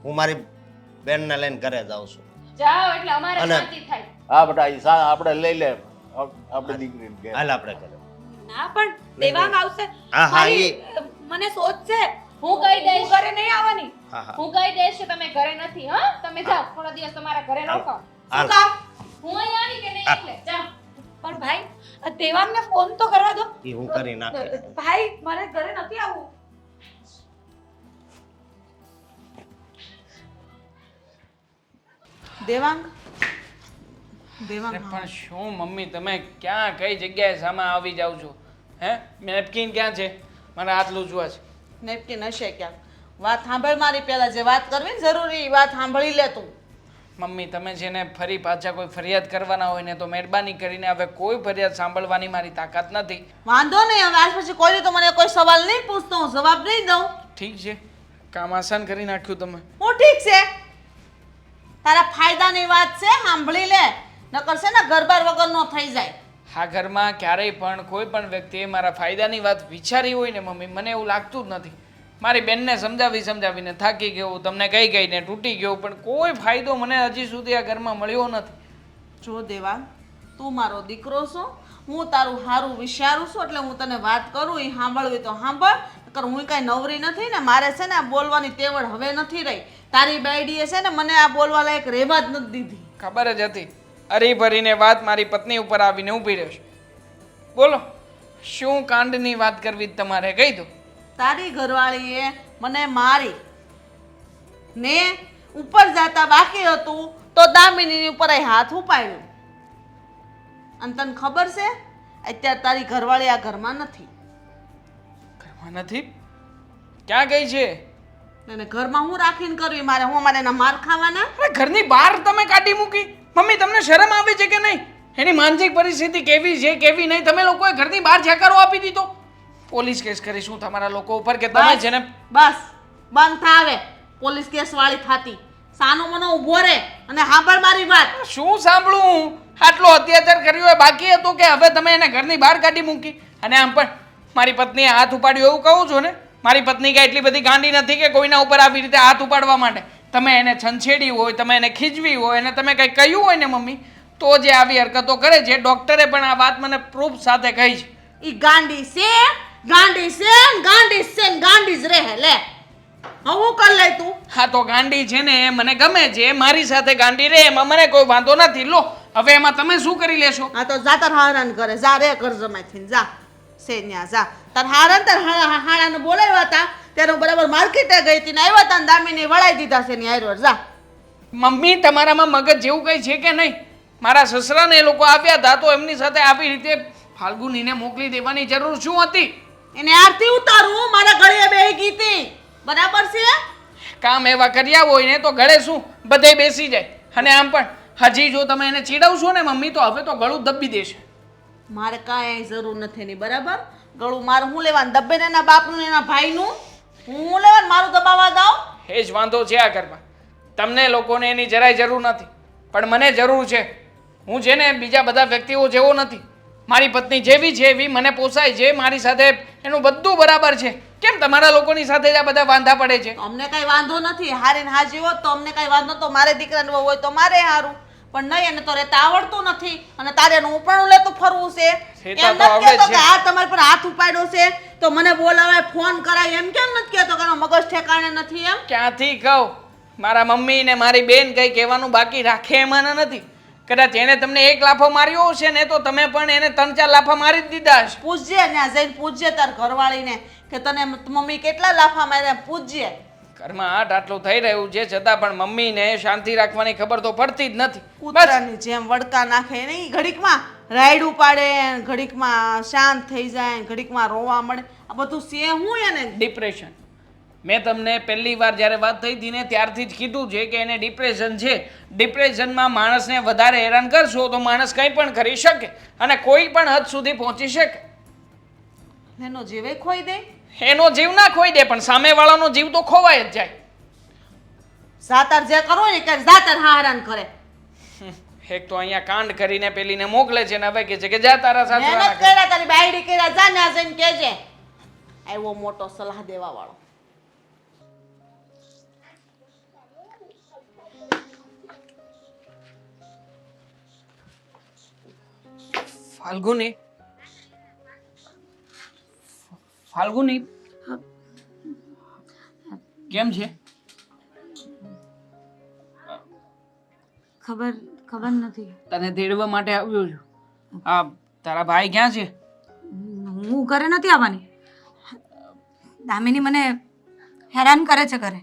હું મારી બેનને લઈને ઘરે જાઉં છું જાઓ એટલે અમારે અને- શાંતિ થાય હા બેટા ઈ આપણે લઈ લે આપણી દીકરીને ઘેર. હાલ આપણે ઘરે ના પણ દેવાંગ આવશે હા, મારી, ઈ- મને સોચ છે હું કહી દઈશ હું ઘરે નહીં આવવાની હા હા હું કહી દઈશ કે તમે ઘરે નથી હા તમે જાઓ થોડા દિવસ તમારા ઘરે રોકો હાલ કામ હું અહીં આવી કે નહીં એટલે જાઓ પણ ભાઈ આ દેવાંગને ફોન તો કરવા દો એ હું કરી નાખે ભાઈ મારે ઘરે નથી આવવું દેવાંગ અરે દેવાંગ પણ શું મમ્મી તમે ક્યાં કઈ જગ્યાએ સામે આવી જાવ છો હે નેપકિન ક્યાં છે મારે હાથ લૂછવા છે નેપકિન હશે ક્યાંક વાત સાંભળ મારી પહેલા જે વાત કરવી ને જરૂરી એ વાત સાંભળી લે તું મમ્મી તમે છે ને ફરી પાછા કોઈ ફરિયાદ કરવાના હોય ને તો મહેરબાની કરીને હવે કોઈ ફરિયાદ સાંભળવાની મારી તાકાત નથી વાંધો નહીં હવે આજ પછી કોઈ તો મને કોઈ સવાલ નહીં પૂછતો હું જવાબ નહીં દઉં ઠીક છે કામ આસાન કરી નાખ્યું તમે હું ઠીક છે તારા ફાયદાની વાત છે સાંભળી લે નકર છે ને ઘરબાર વગરનો થઈ જાય આ ઘરમાં ક્યારેય પણ કોઈ પણ વ્યક્તિએ મારા ફાયદાની વાત વિચારી હોય ને મમ્મી મને એવું લાગતું જ નથી મારી બેનને સમજાવીને થાકી ગયો તમને કહી ગઈને તૂટી ગયો પણ કોઈ ફાયદો મને હજી સુધી આ ઘરમાં મળ્યો નથી જો દેવાંગ તું મારો દીકરો છો હું તારું સારું વિચારું છું એટલે હું તને વાત કરું એ સાંભળવી તો સાંભળ નકર હું કાંઈ નવરી નથી ને મારે છે ને આ બોલવાની તેવડ હવે નથી રહી તારી બાયડીએ છે ને મને આ બોલવા લાયક રહેવા જ નથી દીધી ખબર જ હતી અરી ભરીને વાત મારી પત્ની ઉપર આવીને ઊભી રહેશે બોલો શું કાંડની વાત કરવી તમારે કહી દો તારી ઘરવાળીએ મને મારી ને ઉપર જતા બાકી હતું તો દામિનીની ઉપર એ હાથ ઉપાડ્યો અને તને ખબર છે અત્યારે તારી ઘરવાળી આ ઘરમાં નથી ઘરમાં નથી ક્યાં ગઈ છે અને ઘરમાં હું રાખીને કરવી મારે હું મારે એના માર ખાવાના અરે ઘરની બહાર તમે કાઢી મૂકી મમ્મી તમને શરમ આવે છે કે નહીં એની માનસિક પરિસ્થિતિ કેવી છે કેવી નહીં તમે લોકોએ ઘરની બહાર ઠેકારો આપી દીધો પોલીસ કેસ કરીશું તમારા લોકો ઉપર કે તમે બસ, છે ને બસ બંધ થાવે પોલીસ કેસ વાળી થાતી સાનો મનો ઊભો રે અને સાંભળ મારી વાત શું સાંભળું હું આટલો અત્યાચાર કર્યો એ બાકી હતો કે હવે તમે એને ઘરની બહાર કાઢી મૂકી અને આમ પણ મારી પત્નીએ હાથ ઉપાડ્યો એવું કહું છો ને મારી પત્ની કાંઈ એટલી બધી ગાંડી નથી કે કોઈના ઉપર આવી રીતે હાથ ઉપાડવા માટે તમે એને છંછેડી હોય તમે એને ખીજવી હોય અને તમે કંઈ કહ્યું હોય ને મમ્મી તો જે આવી હરકતો કરે છે ડૉક્ટરે પણ આ વાત મને પ્રૂફ સાથે કહી છે ઈ ગાંડી છે ગાંડી છે ને ગાંડી છે ને ગાંડી જ રહે લે હવે હું કર લે તું હા તો ગાંડી છે ને એ મને ગમે છે મારી સાથે ગાંડી રે એમાં મને કોઈ વાંધો નથી લો હવે એમાં તમે શું કરી લેશો આ તો જા તાર હારાન કરે જા રે કર જમાઈથી જા છે ન્યા જા તાર હારાન તાર હાણાને બોલાવ્યા હતા ત્યારે હું બરાબર માર્કેટે ગઈ હતી ને આવ્યા હતા ને દામીને વળાઈ દીધા છે ને આયરો જા મમ્મી તમારામાં મગજ જેવું કંઈ છે કે નહીં મારા સસરાને એ લોકો આવ્યા હતા તો એમની સાથે આવી રીતે ફાલ્ગુનીને મોકલી દેવાની જરૂર શું હતી એને આરતી ઉતારું મારા ગળે બેહી ગઈ હતી બરાબર છે કામ એવા કર્યા હોય ને તો ગળે શું બધે બેસી જાય અને આમ પણ હજી જો તમે એને ચીડવશો ને મમ્મી તો હવે તો ગળું દબી દેશે મારે કાંઈ જરૂર નથી એની બરાબર ગળું મારે હું લેવાનું દબ્બે ને એના બાપનું ને એના ભાઈનું હું લેવાનું મારું દબાવવા દઉં એ જ વાંધો છે આ ઘરમાં તમને લોકોને એની જરાય જરૂર નથી પણ મને જરૂર છે હું છે ને બીજા બધા વ્યક્તિઓ જેવો નથી મારી પત્ની જેવી છે એવી મને પોસાય છે મારી સાથે એનું બધું બરાબર છે કેમ તમારા લોકોની સાથે જ આ બધા વાંધા પડે છે અમને કઈ વાંધો નથી હારીને હાજી હોત તો અમને કઈ વાંધો તો મારે દીકરાનું વહુ હોય તો મારે હારું પણ નહીં એને તો રહેતા આવડતું નથી અને તારે એનું ઉપરણું લેતું ફરવું છે રહેતા એમ તો નથી આવડે કહેતો છે. કે આ તમારી પર હાથ ઉપાડ્યો છે તો મને બોલાવાય ફોન કરાય એમ કેમ નથી કહેતો કે એનો મગજ ઠેકાણે નથી એમ ક્યાંથી કહું મારા મમ્મી ને મારી બેન કંઈ કહેવાનું બાકી રાખે એમાં નથી કદાચ એને તમને એક લાફો માર્યો હશે ને તો તમે પણ એને 3-4 લાફા મારી જ દીધા હશે પૂછજે ત્યાં જઈને પૂછજે તાર ઘરવાળીને કે તને મમ્મી કેટલા લાફા માર્યા પૂછજે ઘરમાં આટલું થઈ રહ્યું છે છતાં પણ મમ્મીને શાંતિ રાખવાની ખબર તો પડતી જ નથી બસ કૂતરાની જેમ વડકા નાખે નહીં ઘડીકમાં રાયડું પાડે ઘડીકમાં શાંત થઈ જાય ઘડીકમાં રોવા મળે આ બધું છે હું એને ડિપ્રેશન મેં તમને પહેલી વાર જ્યારે વાત થઈ હતી ને ત્યારથી જ કીધું છે કે એને ડિપ્રેશન છે ડિપ્રેશનમાં માણસને વધારે હેરાન કરશો તો માણસ કંઈ પણ કરી શકે અને કોઈ પણ હદ સુધી પહોંચી શકે એનો જીવે ખોઈ દે. એનો જીવ ના ખોઈ દે પણ સામેવાળાનો જીવ તો ખોવાય જ જાય. જાતર જે કરો ને કે જાતર હારાન કરે. એક તો અહીંયા કાંડ કરીને પેલીને મોકલે છે ને હવે કે છે કે જા તારા મહેનત સાસરાના ઘરે. કર્યા તારી બાયડી કર્યા જા ને જઈને કેજે. આવ્યો મોટો સલાહ દેવા વાળો. ફાલ્ગુની ફાલ્ગુની કેમ છે? ખબર નથી. તને તેડવા માટે આવ્યો છું. આ તારા ભાઈ ક્યાં છે? હું ઘરે નથી આવવાની. દામિની મને હેરાન કરે છે ઘરે.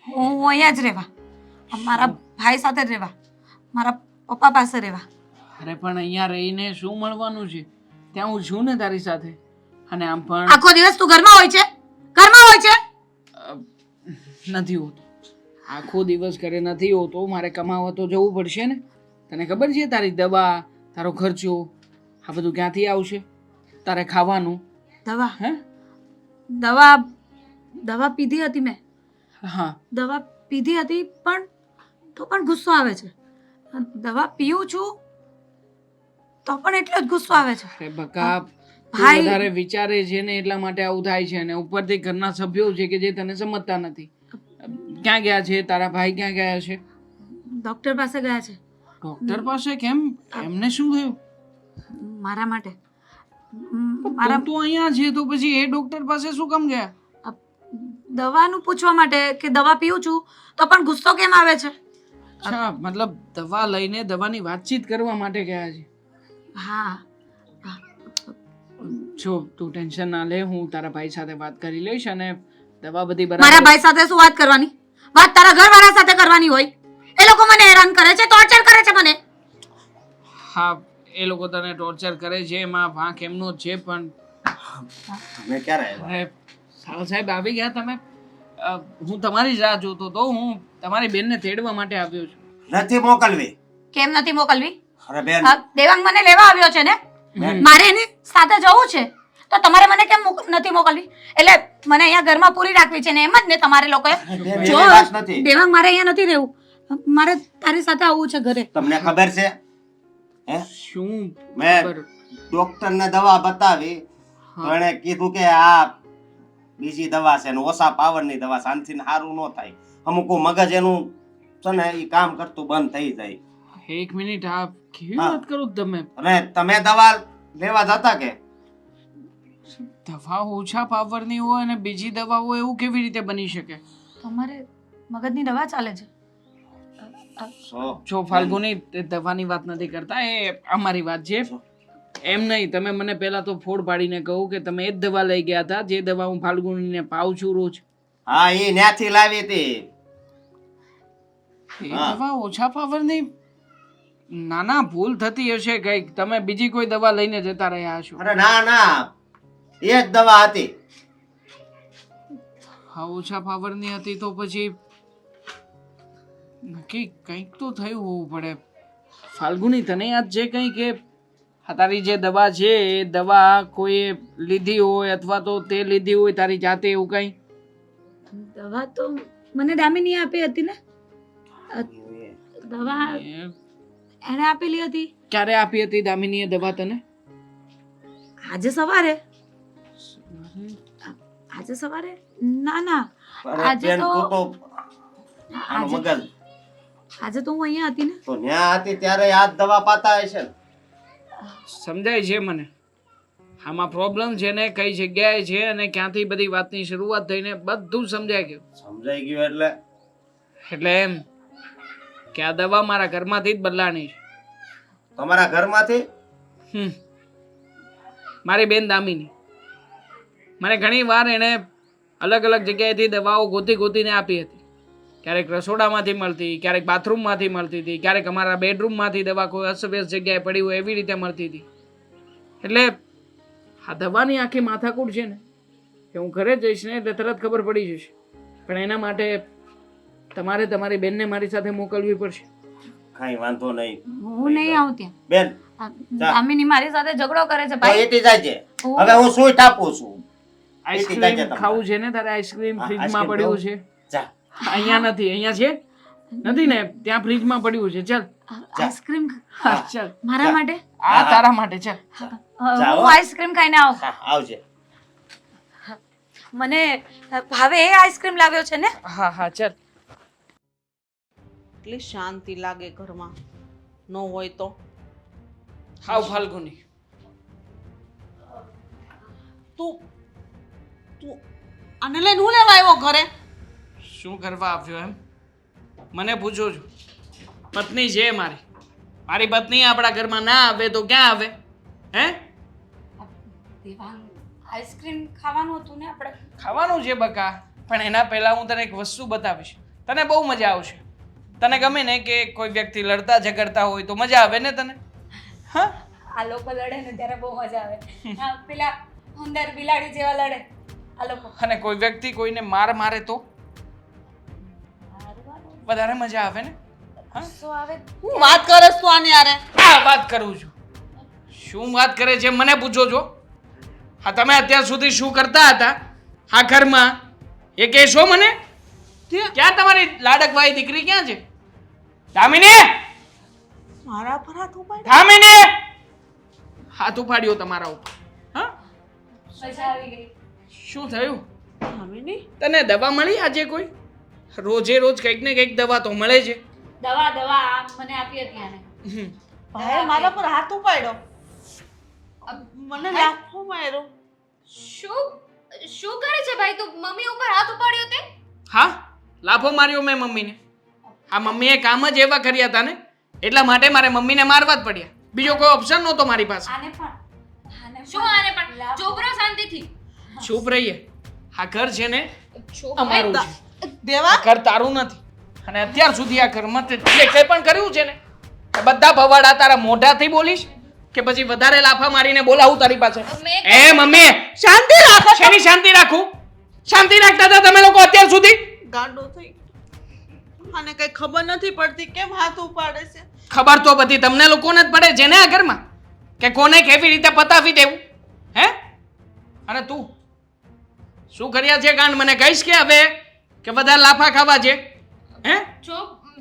હું અહીંયા જ રહેવા, મારા ભાઈ સાથે જ રહેવા, મારા પપ્પા પાસે રહેવા. અરે પણ અહીંયા રહીને શું મળવાનું છે? ત્યાં હું છું ને તારી સાથે. અને આમ પણ આખો દિવસ તું ઘરમાં હોય છે, ઘરમાં હોય છે. નથી હોતો. આખો દિવસ ઘરે નથી હોતો. મારે કમાવા તો જવું પડશે ને. તને ખબર છે તારી દવા, તારો ખર્ચો, આ બધું ક્યાંથી આવશે? તારે ખાવાનું. દવા હે? દવા પીધી હતી મેં. હા દવા પીધી હતી પણ ગુસ્સો આવે છે. દવા પીવું છું તો પણ એટલો જ ગુસ્સો આવે છે. અરે બકા, તું ભાઈ- વધારે વિચારે છે ને એટલા માટે આવું થાય છે. અને ઉપરથી ઘરના સભ્યો છે કે જે તને સમજતા નથી. ક્યાં ગયા છે તારા ભાઈ? ક્યાં ગયા છે? ડોક્ટર પાસે ગયા છે ડોક્ટર પાસે? કેમ? એમને શું થયું? મારા માટે. મારા તો અહીંયા છે તો પછી એ ડોક્ટર પાસે શું કામ ગયા? દવાનું પૂછવા માટે કે દવા પીવું છું તો પણ ગુસ્સો કેમ આવે છે. અચ્છા, મતલબ દવા લઈને દવાની વાતચીત કરવા માટે ગયા છે. હા, જો તું ટેન્શન ના લે, હું તારા ભાઈ સાથે વાત કરી લઈશ અને દવા બધી મારા બરાબર. ભાઈ સાથે શું વાત કરવાની? વાત તારા ઘરવાળા સાથે કરવાની હોય. એ લોકો મને હેરાન કરે છે, ટોર્ચર કરે છે મને. હા, એ લોકો તને ટોર્ચર કરે છે એમાં વાંક એમનો જ છે. પણ તમે ક્યારે આવ્યા? અરે સાવ સાહેબ આવી ગયા તમે? હું તમારી જ રાહ જોતો તો. હું તમારી બેનને તેડવા માટે આવ્યો છું. નથી મોકલવી. કેમ નથી મોકલવી? અરે બેન, દેવાંગ મને લેવા આવ્યો છે ને, મારે એની સાથે જવું છે તો તમારે મને કેમ નથી મોકલવી? એટલે મને અહીંયા ઘરમાં પૂરી રાખવી છે ને એમ જ ને તમારે લોકોએ? બેન, એવી જો વાત નથી. દેવાંગ મારે અહીંયા નથી રહેવું, મારે તારી સાથે આવવું છે ઘરે. તમને ખબર છે હે? શું મેં ખબર? ડોક્ટરને દવા બતાવી તો એણે કીધું કે આ બીજી દવા છે ને ઓછા પાવરની દવા, શાંતિને સારું ન થાય. અમુક મગજ એનું છે ને એ કામ કરતું બંધ થઈ જાય. એક મિનિટ, આ કેવી હા. વાત કરો તમે? અને તમે દવા લેવા જતા કે? દવા ઓછા પાવરની હોય અને બીજી દવા હોય એવું કેવી રીતે બની શકે? તમારે મગજની દવા ચાલે છે. જો ફાલ્ગુની, તે દવાની વાત નથી કરતા, એ અમારી વાત છે. એમ નહીં, તમે મને પહેલા તો ફોડ પાડીને કહું કે તમે એ જ દવા લઈ ગયા હતા જે દવા હું ફાલ્ગુનીને પાઉં છું રોજ. હા, એ ન્યાથી લાવી હતી. એ હા. દવા ઓછા પાવરની? નાના ભૂલ થતી હશે કઈક. તમે બીજી કોઈ દવા લઈને જતા રહ્યા છો. અરે ના ના, એ જ દવા હતી. હા, ઓછા પાવરની હતી તો પછી નક્કી કંઈક તો થયું હોવું પડે. ફાલ્ગુની, તને યાદ છે કંઈ કે આ તારી જે દવા છે એ દવા કોઈએ લીધી હોય અથવા તો તે લીધી હોય તારી જાતે, એવું કંઈ? દવા તો મને દામિની આપી હતી ને. દવા એ એને આપેલી હતી ક્યારે આપી હતી દામિનીએ દવા તને? આજે સવારે. આજે સવારે? ના ના, અરે આજે બેન, તો- તું તો આનું આજે મગજ આજે તો હું અહીંયા હતી ને. તો ન્યા હતી ત્યારે આ જ દવા પાતા હશે ને. સમજાય છે મને આમાં પ્રોબ્લેમ છે ને કઈ જગ્યાએ છે અને ક્યાંથી બધી વાતની શરૂઆત થઈને બધું સમજાય ગયું. સમજાઈ ગયું એટલે? એટલે એમ કે આ દવા મારા ઘરમાંથી જ બદલાણી છે. તમારા ઘરમાંથી? હમ. મારી બેન દામિની મને ઘણી વાર એણે અલગ અલગ જગ્યાએથી દવાઓ ગોતી ગોતીને આપી હતી. ક્યારેક રસોડામાંથી મળતી, ક્યારેક બાથરૂમમાંથી મળતી હતી, ક્યારેક અમારા બેડરૂમમાંથી દવા કોઈ અસ્તવ્યસ્ત જગ્યાએ પડી હોય એવી રીતે મળતી હતી. એટલે આ દવાની આખી માથાકૂટ છે ને કે હું ઘરે જઈશ ને એટલે તરત ખબર પડી જશે. પણ એના માટે તમારે તમારી બેનને મારી સાથે મોકલવી પડશે. કઈ વાંધો નહીં હું નહીં આવું ત્યાં. બેન. દામિની મારી સાથે ઝઘડો કરે છે તો ભાઈ. એટી જાય છે. હવે હું સુઈ ટાપું છું. આઈસ્ક્રીમ ખાવું છે ને તારે? આઈસ્ક્રીમ હા, ફ્રીજમાં આઈસ્ક્રીમ પડ્યું છે. જા. અહીંયા નથી, અહીંયા છે નથી ને? ત્યાં ફ્રીજમાં પડ્યું છે. ચાલ આઈસ્ક્રીમ હા ચાલ. મારા માટે આ તારા માટે ચાલ. જાઓ. હું આઈસ્ક્રીમ ખાઈને આવું. હા, આવજે. મને ભાવે એ આઈસ્ક્રીમ લાવ્યો છે ને? હા હા ચાલ. એટલી શાંતિ લાગે ઘરમાં ન હોય તો. હાવ ફાલ્ગુની. તું તું આને લઈને હું લેવા આવ્યો ઘરે? શું કરવા આવ્યો એમ મને પૂછો છો? પત્ની છે મારી. મારી પત્ની આપણા ઘરમાં ના આવે તો ક્યાં આવે? હે? દેવાંગ, આઈસ્ક્રીમ ખાવાનું હતું ને આપણે? ખાવાનું છે બકા, પણ એના પહેલા હું તને એક વસ્તુ બતાવીશ. તને બહુ મજા આવશે. તને ગમે ને કે કોઈ વ્યક્તિ લડતા ઝઘડતા હોય તો મજા આવે ને તને? હા, આ લોકો લડે ને ત્યારે બહુ મજા આવે. આ પેલા ઉંદર બિલાડી જેવા લડે આ લોકો. અને કોઈ વ્યક્તિ કોઈને માર મારે તો વધારે મજા આવે ને? હા, શું આવે? હું વાત કરસ તું આની યારે? આ વાત કરું છું. શું વાત કરે છે મને પૂછો છો? હા, તમે અત્યાર સુધી શું કરતા હતા આ ઘરમાં એ કહેશો મને? ક્યાં તમારી લાડકવાઈ દીકરી ક્યાં છે? દામિની! મારા પર હાથ ઉપાડ. દામિની! હાથ ઉપાડ્યો તમારા ઉપર. હા, મજા આવી ગઈ. શું થયું? દામિની, તને દવા મળી આજે કોઈ? રોજે રોજ કંઈક ને કંઈક દવા તો મળે છે. દવા દવા આ મને આપી હતી આને. હમ. ભાઈ મારા પર હાથ ઉપાડ્યો. મને લાફો માર્યો. શું કરે છે ભાઈ તું? મમ્મી ઉપર હાથ ઉપાડ્યો તે? હા, લાફો માર્યો મેં મમ્મીને. આ મમ્મીએ કામ જ એવા કર્યા હતા ને, એટલા માટે મારે મમ્મીને મારવા જ પડ્યા. બીજો કોઈ ઓપ્શન નહોતો મારી પાસે. આને પણ શું આને પણ ચૂપ રહો શાંતિથી. ચૂપ રહીએ. આ ઘર છે ને ચૂપ અમારું દા- છે. દેવા, આ ઘર તારું નથી. અને અત્યાર સુધી આ ઘરમાં તે જે કંઈ પણ કર્યું છે ને એ બધા ભવાડા તારા મોઢાથી બોલીશ કે પછી વધારે લાફા મારીને બોલાવું તારી પાસે? એ મમ્મી, શાંતિ રાખો. શેની શાંતિ રાખું? શાંતિ રાખતા હતા તમે લોકો અત્યાર સુધી? ગાંડો થઈ ગયો. આને કઈ ખબર નથી પડતી કેમ હાથ ઉપાડે છે. ખબર તો બધી તમને લોકોને જ પડે છે ને આ ઘરમાં, કે કોને કેવી રીતે પતાવી દેવું. હે? અને તું શું કર્યા છે કાંડ મને કહીશ કે હવે કે બધા લાફા ખાવા છે? હે? જો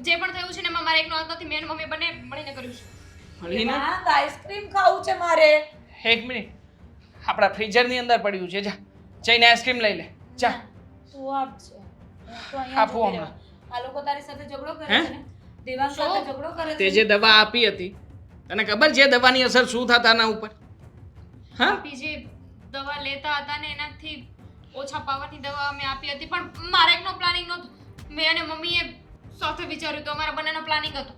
જે પણ થયું છે ને એમાં મારે એકનો હાથ નથી. મેં અને મમ્મી બંને મળીને કર્યું છે. મળીને? દેવાંગ, આઈસ્ક્રીમ ખાવું છે મારે. એક મિનિટ, આપણા ફ્રીઝરની અંદર પડ્યું છે. જા જઈને આઈસ્ક્રીમ લઈ લે. જા. તું આપજે. તો અહીંયા આપું જોઈ હમણાં. રહ્યો. આ લોકો તારી સાથે ઝઘડો કરે હે? છે ને? દેવાંગ સાથે ઝઘડો કરે તે છે. જે દવા આપી હતી તને ખબર છે દવાની અસર શું થતા આના ઉપર? હા, આપી જે દવા લેતા હતા ને એનાથી ઓછા પાવરની દવા અમે આપી હતી, પણ મારા એકનો પ્લાનિંગ નહોતું. મેં અને મમ્મીએ સાથે વિચાર્યું તો અમારા બંનેનો પ્લાનિંગ હતો.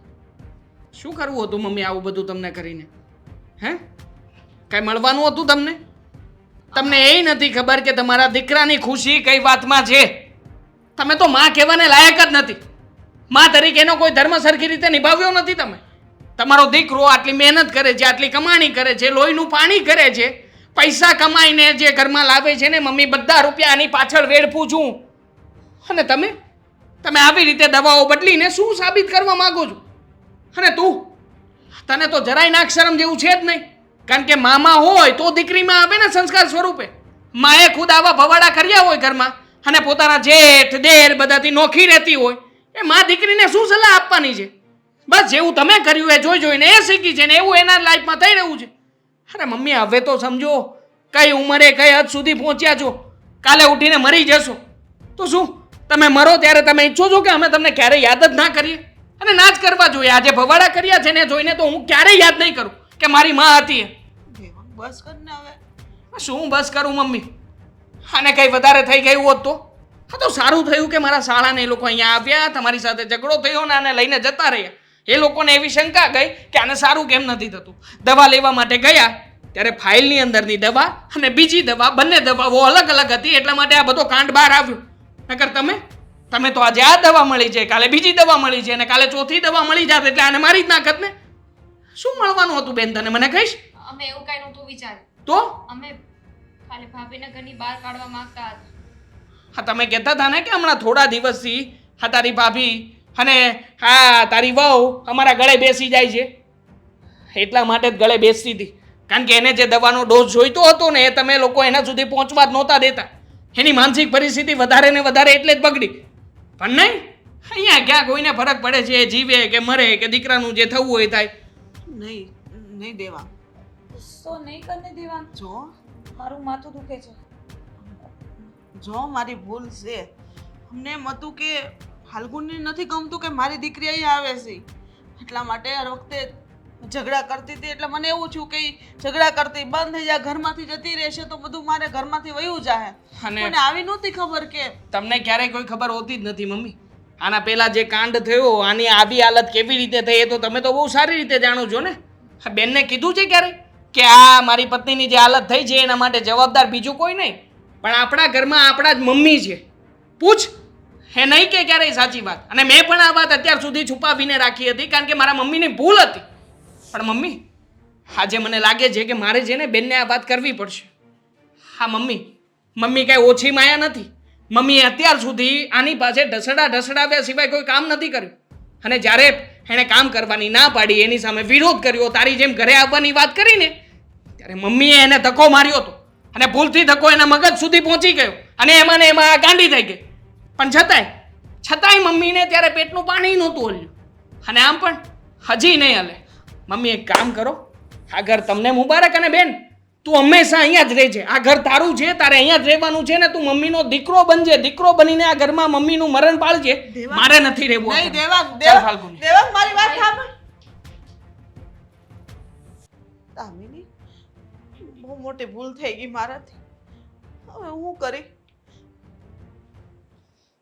શું કરવું હતું મમ્મી આવું બધું તમને કરીને? હે? કઈ મળવાનું હતું તમને? તમને એ નથી ખબર કે તમારા દીકરાની ખુશી કઈ વાતમાં છે? તમે તો માં કહેવાને લાયક જ નથી. માં તરીકેનો કોઈ ધર્મ સરખી રીતે નિભાવ્યો નથી તમે. તમારો દીકરો આટલી મહેનત કરે છે, આટલી કમાણી કરે છે, લોહીનું પાણી કરે છે, પૈસા કમાઈને જે ઘરમાં લાવે છે ને મમ્મી બધા રૂપિયા આની પાછળ વેડફું છું. અને તમે આવી રીતે દવાઓ બદલીને શું સાબિત કરવા માંગો છો? અને તને તો જરાય નાક શરમ જેવું છે જ નહીં. કારણ કે મામા હોય તો દીકરીમાં આવે ને સંસ્કાર સ્વરૂપે. માએ ખુદ આવા ભવાડા કર્યા હોય ઘરમાં અને પોતાના જેઠ દેર બધાથી નોખી રહેતી હોય, એ માં દીકરીને શું સલાહ આપવાની છે? બસ જેવું તમે કર્યું એ જોઈ જોઈને એ શીખી છે ને એવું એના લાઈફમાં થઈ રહ્યું છે. અરે મમ્મી હવે તો સમજો, કઈ ઉંમરે કઈ હદ સુધી પહોંચ્યા છો. કાલે ઉઠીને મરી જશો તો શું? તમે મરો ત્યારે તમે ઈચ્છો છો કે અમે તમને ક્યારેય યાદ જ ના કરીએ? અને ના જ કરવા જોઈએ. આજે ભવાડા કર્યા છે ને જોઈને તો હું ક્યારેય યાદ નહીં કરું કે મારી માં હતી એ. દેવાંગ, બસ કર ને હવે. શું બસ કરું મમ્મી? આને કઈ વધારે થઈ ગયું હોત તો? હા, તો સારું થયું કે મારા શાળાને એ લોકો અહીંયા આવ્યા, તમારી સાથે ઝઘડો થયો ને આને લઈને જતા રહ્યા. એ લોકોને એવી શંકા ગઈ કે આને સારું કેમ નથી થતું. દવા લેવા માટે ગયા ત્યારે ફાઇલની અંદરની દવા અને બીજી દવા, બંને દવાઓ અલગ અલગ હતી. એટલા માટે આ બધો કાંડ બહાર આવ્યો. નકર તમે તો આજે આ દવા મળી છે, કાલે બીજી દવા મળી છે અને કાલે ચોથી દવા મળી જાત એટલે આને મારી જ નાખત ને. શું મળવાનું હતું બેન તને મને કહીશ? અમે એવું કઈ નહોતું વિચાર્યું. તો અમે ખાલી ભાભીને ઘરની બહાર કાઢવા માંગતા હતા. હા, તમે કહેતા હતા ને કે હમણાં થોડા દિવસથી હા તારી ભાભી અને હા તારી વહુ અમારા ગળે બેસી જાય છે, એટલા માટે જ ગળે બેસતી હતી. કારણ કે એને જે દવાનો ડોઝ જોઈતો હતો ને એ તમે લોકો એના સુધી પહોંચવા જ નહોતા દેતા. એની માનસિક પરિસ્થિતિ વધારે ને વધારે એટલે જ બગડી. પણ નહીં, અહીંયા ક્યાં કોઈને ફરક પડે છે એ જીવે કે મરે કે દીકરાનું જે થવું હોય થાય. નહીં નહીં દેવા. ગુસ્સો નહીં કરને દેવાંગ, જો મારું માથું દુખે છે. જો મારી ભૂલ છે. અમને એમ હતું કે ફાલ્ગુનને નથી ગમતું કે મારી દીકરી અહીં આવે છે, એટલા માટે હર વખતે ઝઘડા કરતી હતી. એટલે મને એવું થયું કે ઈ ઝઘડા કરતી બંધ થઈ જાય, ઘરમાંથી જતી રહેશે તો બધું મારે ઘરમાંથી વયું જાય. અને મને આવી નહોતી ખબર કે તમને ક્યારેય કોઈ ખબર હોતી જ નથી મમ્મી. આના પહેલા જે કાંડ થયો, આની આવી હાલત કેવી રીતે થઈ એ તો તમે તો બહુ સારી રીતે જાણો છો ને. આ બેનને કીધું છે ક્યારે કે આ મારી પત્નીની જે હાલત થઈ છે એના માટે જવાબદાર બીજું કોઈ નહીં, પણ આપણા ઘરમાં આપણા જ મમ્મી છે. પૂછ, હે નહીં કે ક્યારેય સાચી વાત. અને મેં પણ આ વાત અત્યાર સુધી છુપાવીને રાખી હતી કારણ કે મારા મમ્મીની ભૂલ હતી. પણ મમ્મી, આજે મને લાગે છે કે મારે છે ને બેનને આ વાત કરવી પડશે. હા મમ્મી કાંઈ ઓછી માયા નથી. મમ્મીએ અત્યાર સુધી આની પાસે ઢસડાવ્યા સિવાય કોઈ કામ નથી કર્યું. અને જ્યારે એણે કામ કરવાની ના પાડી, એની સામે વિરોધ કર્યો, તારી જેમ ઘરે આવવાની વાત કરીને, ત્યારે મમ્મીએ એને ધક્કો માર્યો હતો. અને ભૂલથી ધક્કો એના મગજ સુધી પહોંચી ગયો અને એમાં ને એમાં આ ગાંડી થઈ ગઈ. પણ છતાંય મમ્મીને ત્યારે પેટનું પાણી નહોતું હલ્યું. અને આમ પણ હજી નહીં હલે. મમ્મી એક કામ કરો, આ ઘર તમને મુબારક. અને બેન, તું હંમેશા અહીંયા જ રહેજે. આ ઘર તારું છે, તારે અહીંયા જ રહેવાનું છે ને. તું મમ્મીનો દીકરો બનજે. દીકરો બનીને આ ઘરમાં મમ્મીનું મરણ પાળજે. મારે નથી રહેવું આ નહીં ઘરમાં. દેવાંગ, ચાલ ફાલ્ગુની. દેવાંગ મારી વાત સાંભળ. દામિની, બહુ મોટી ભૂલ થઈ ગઈ મારાથી. હવે હું કરી?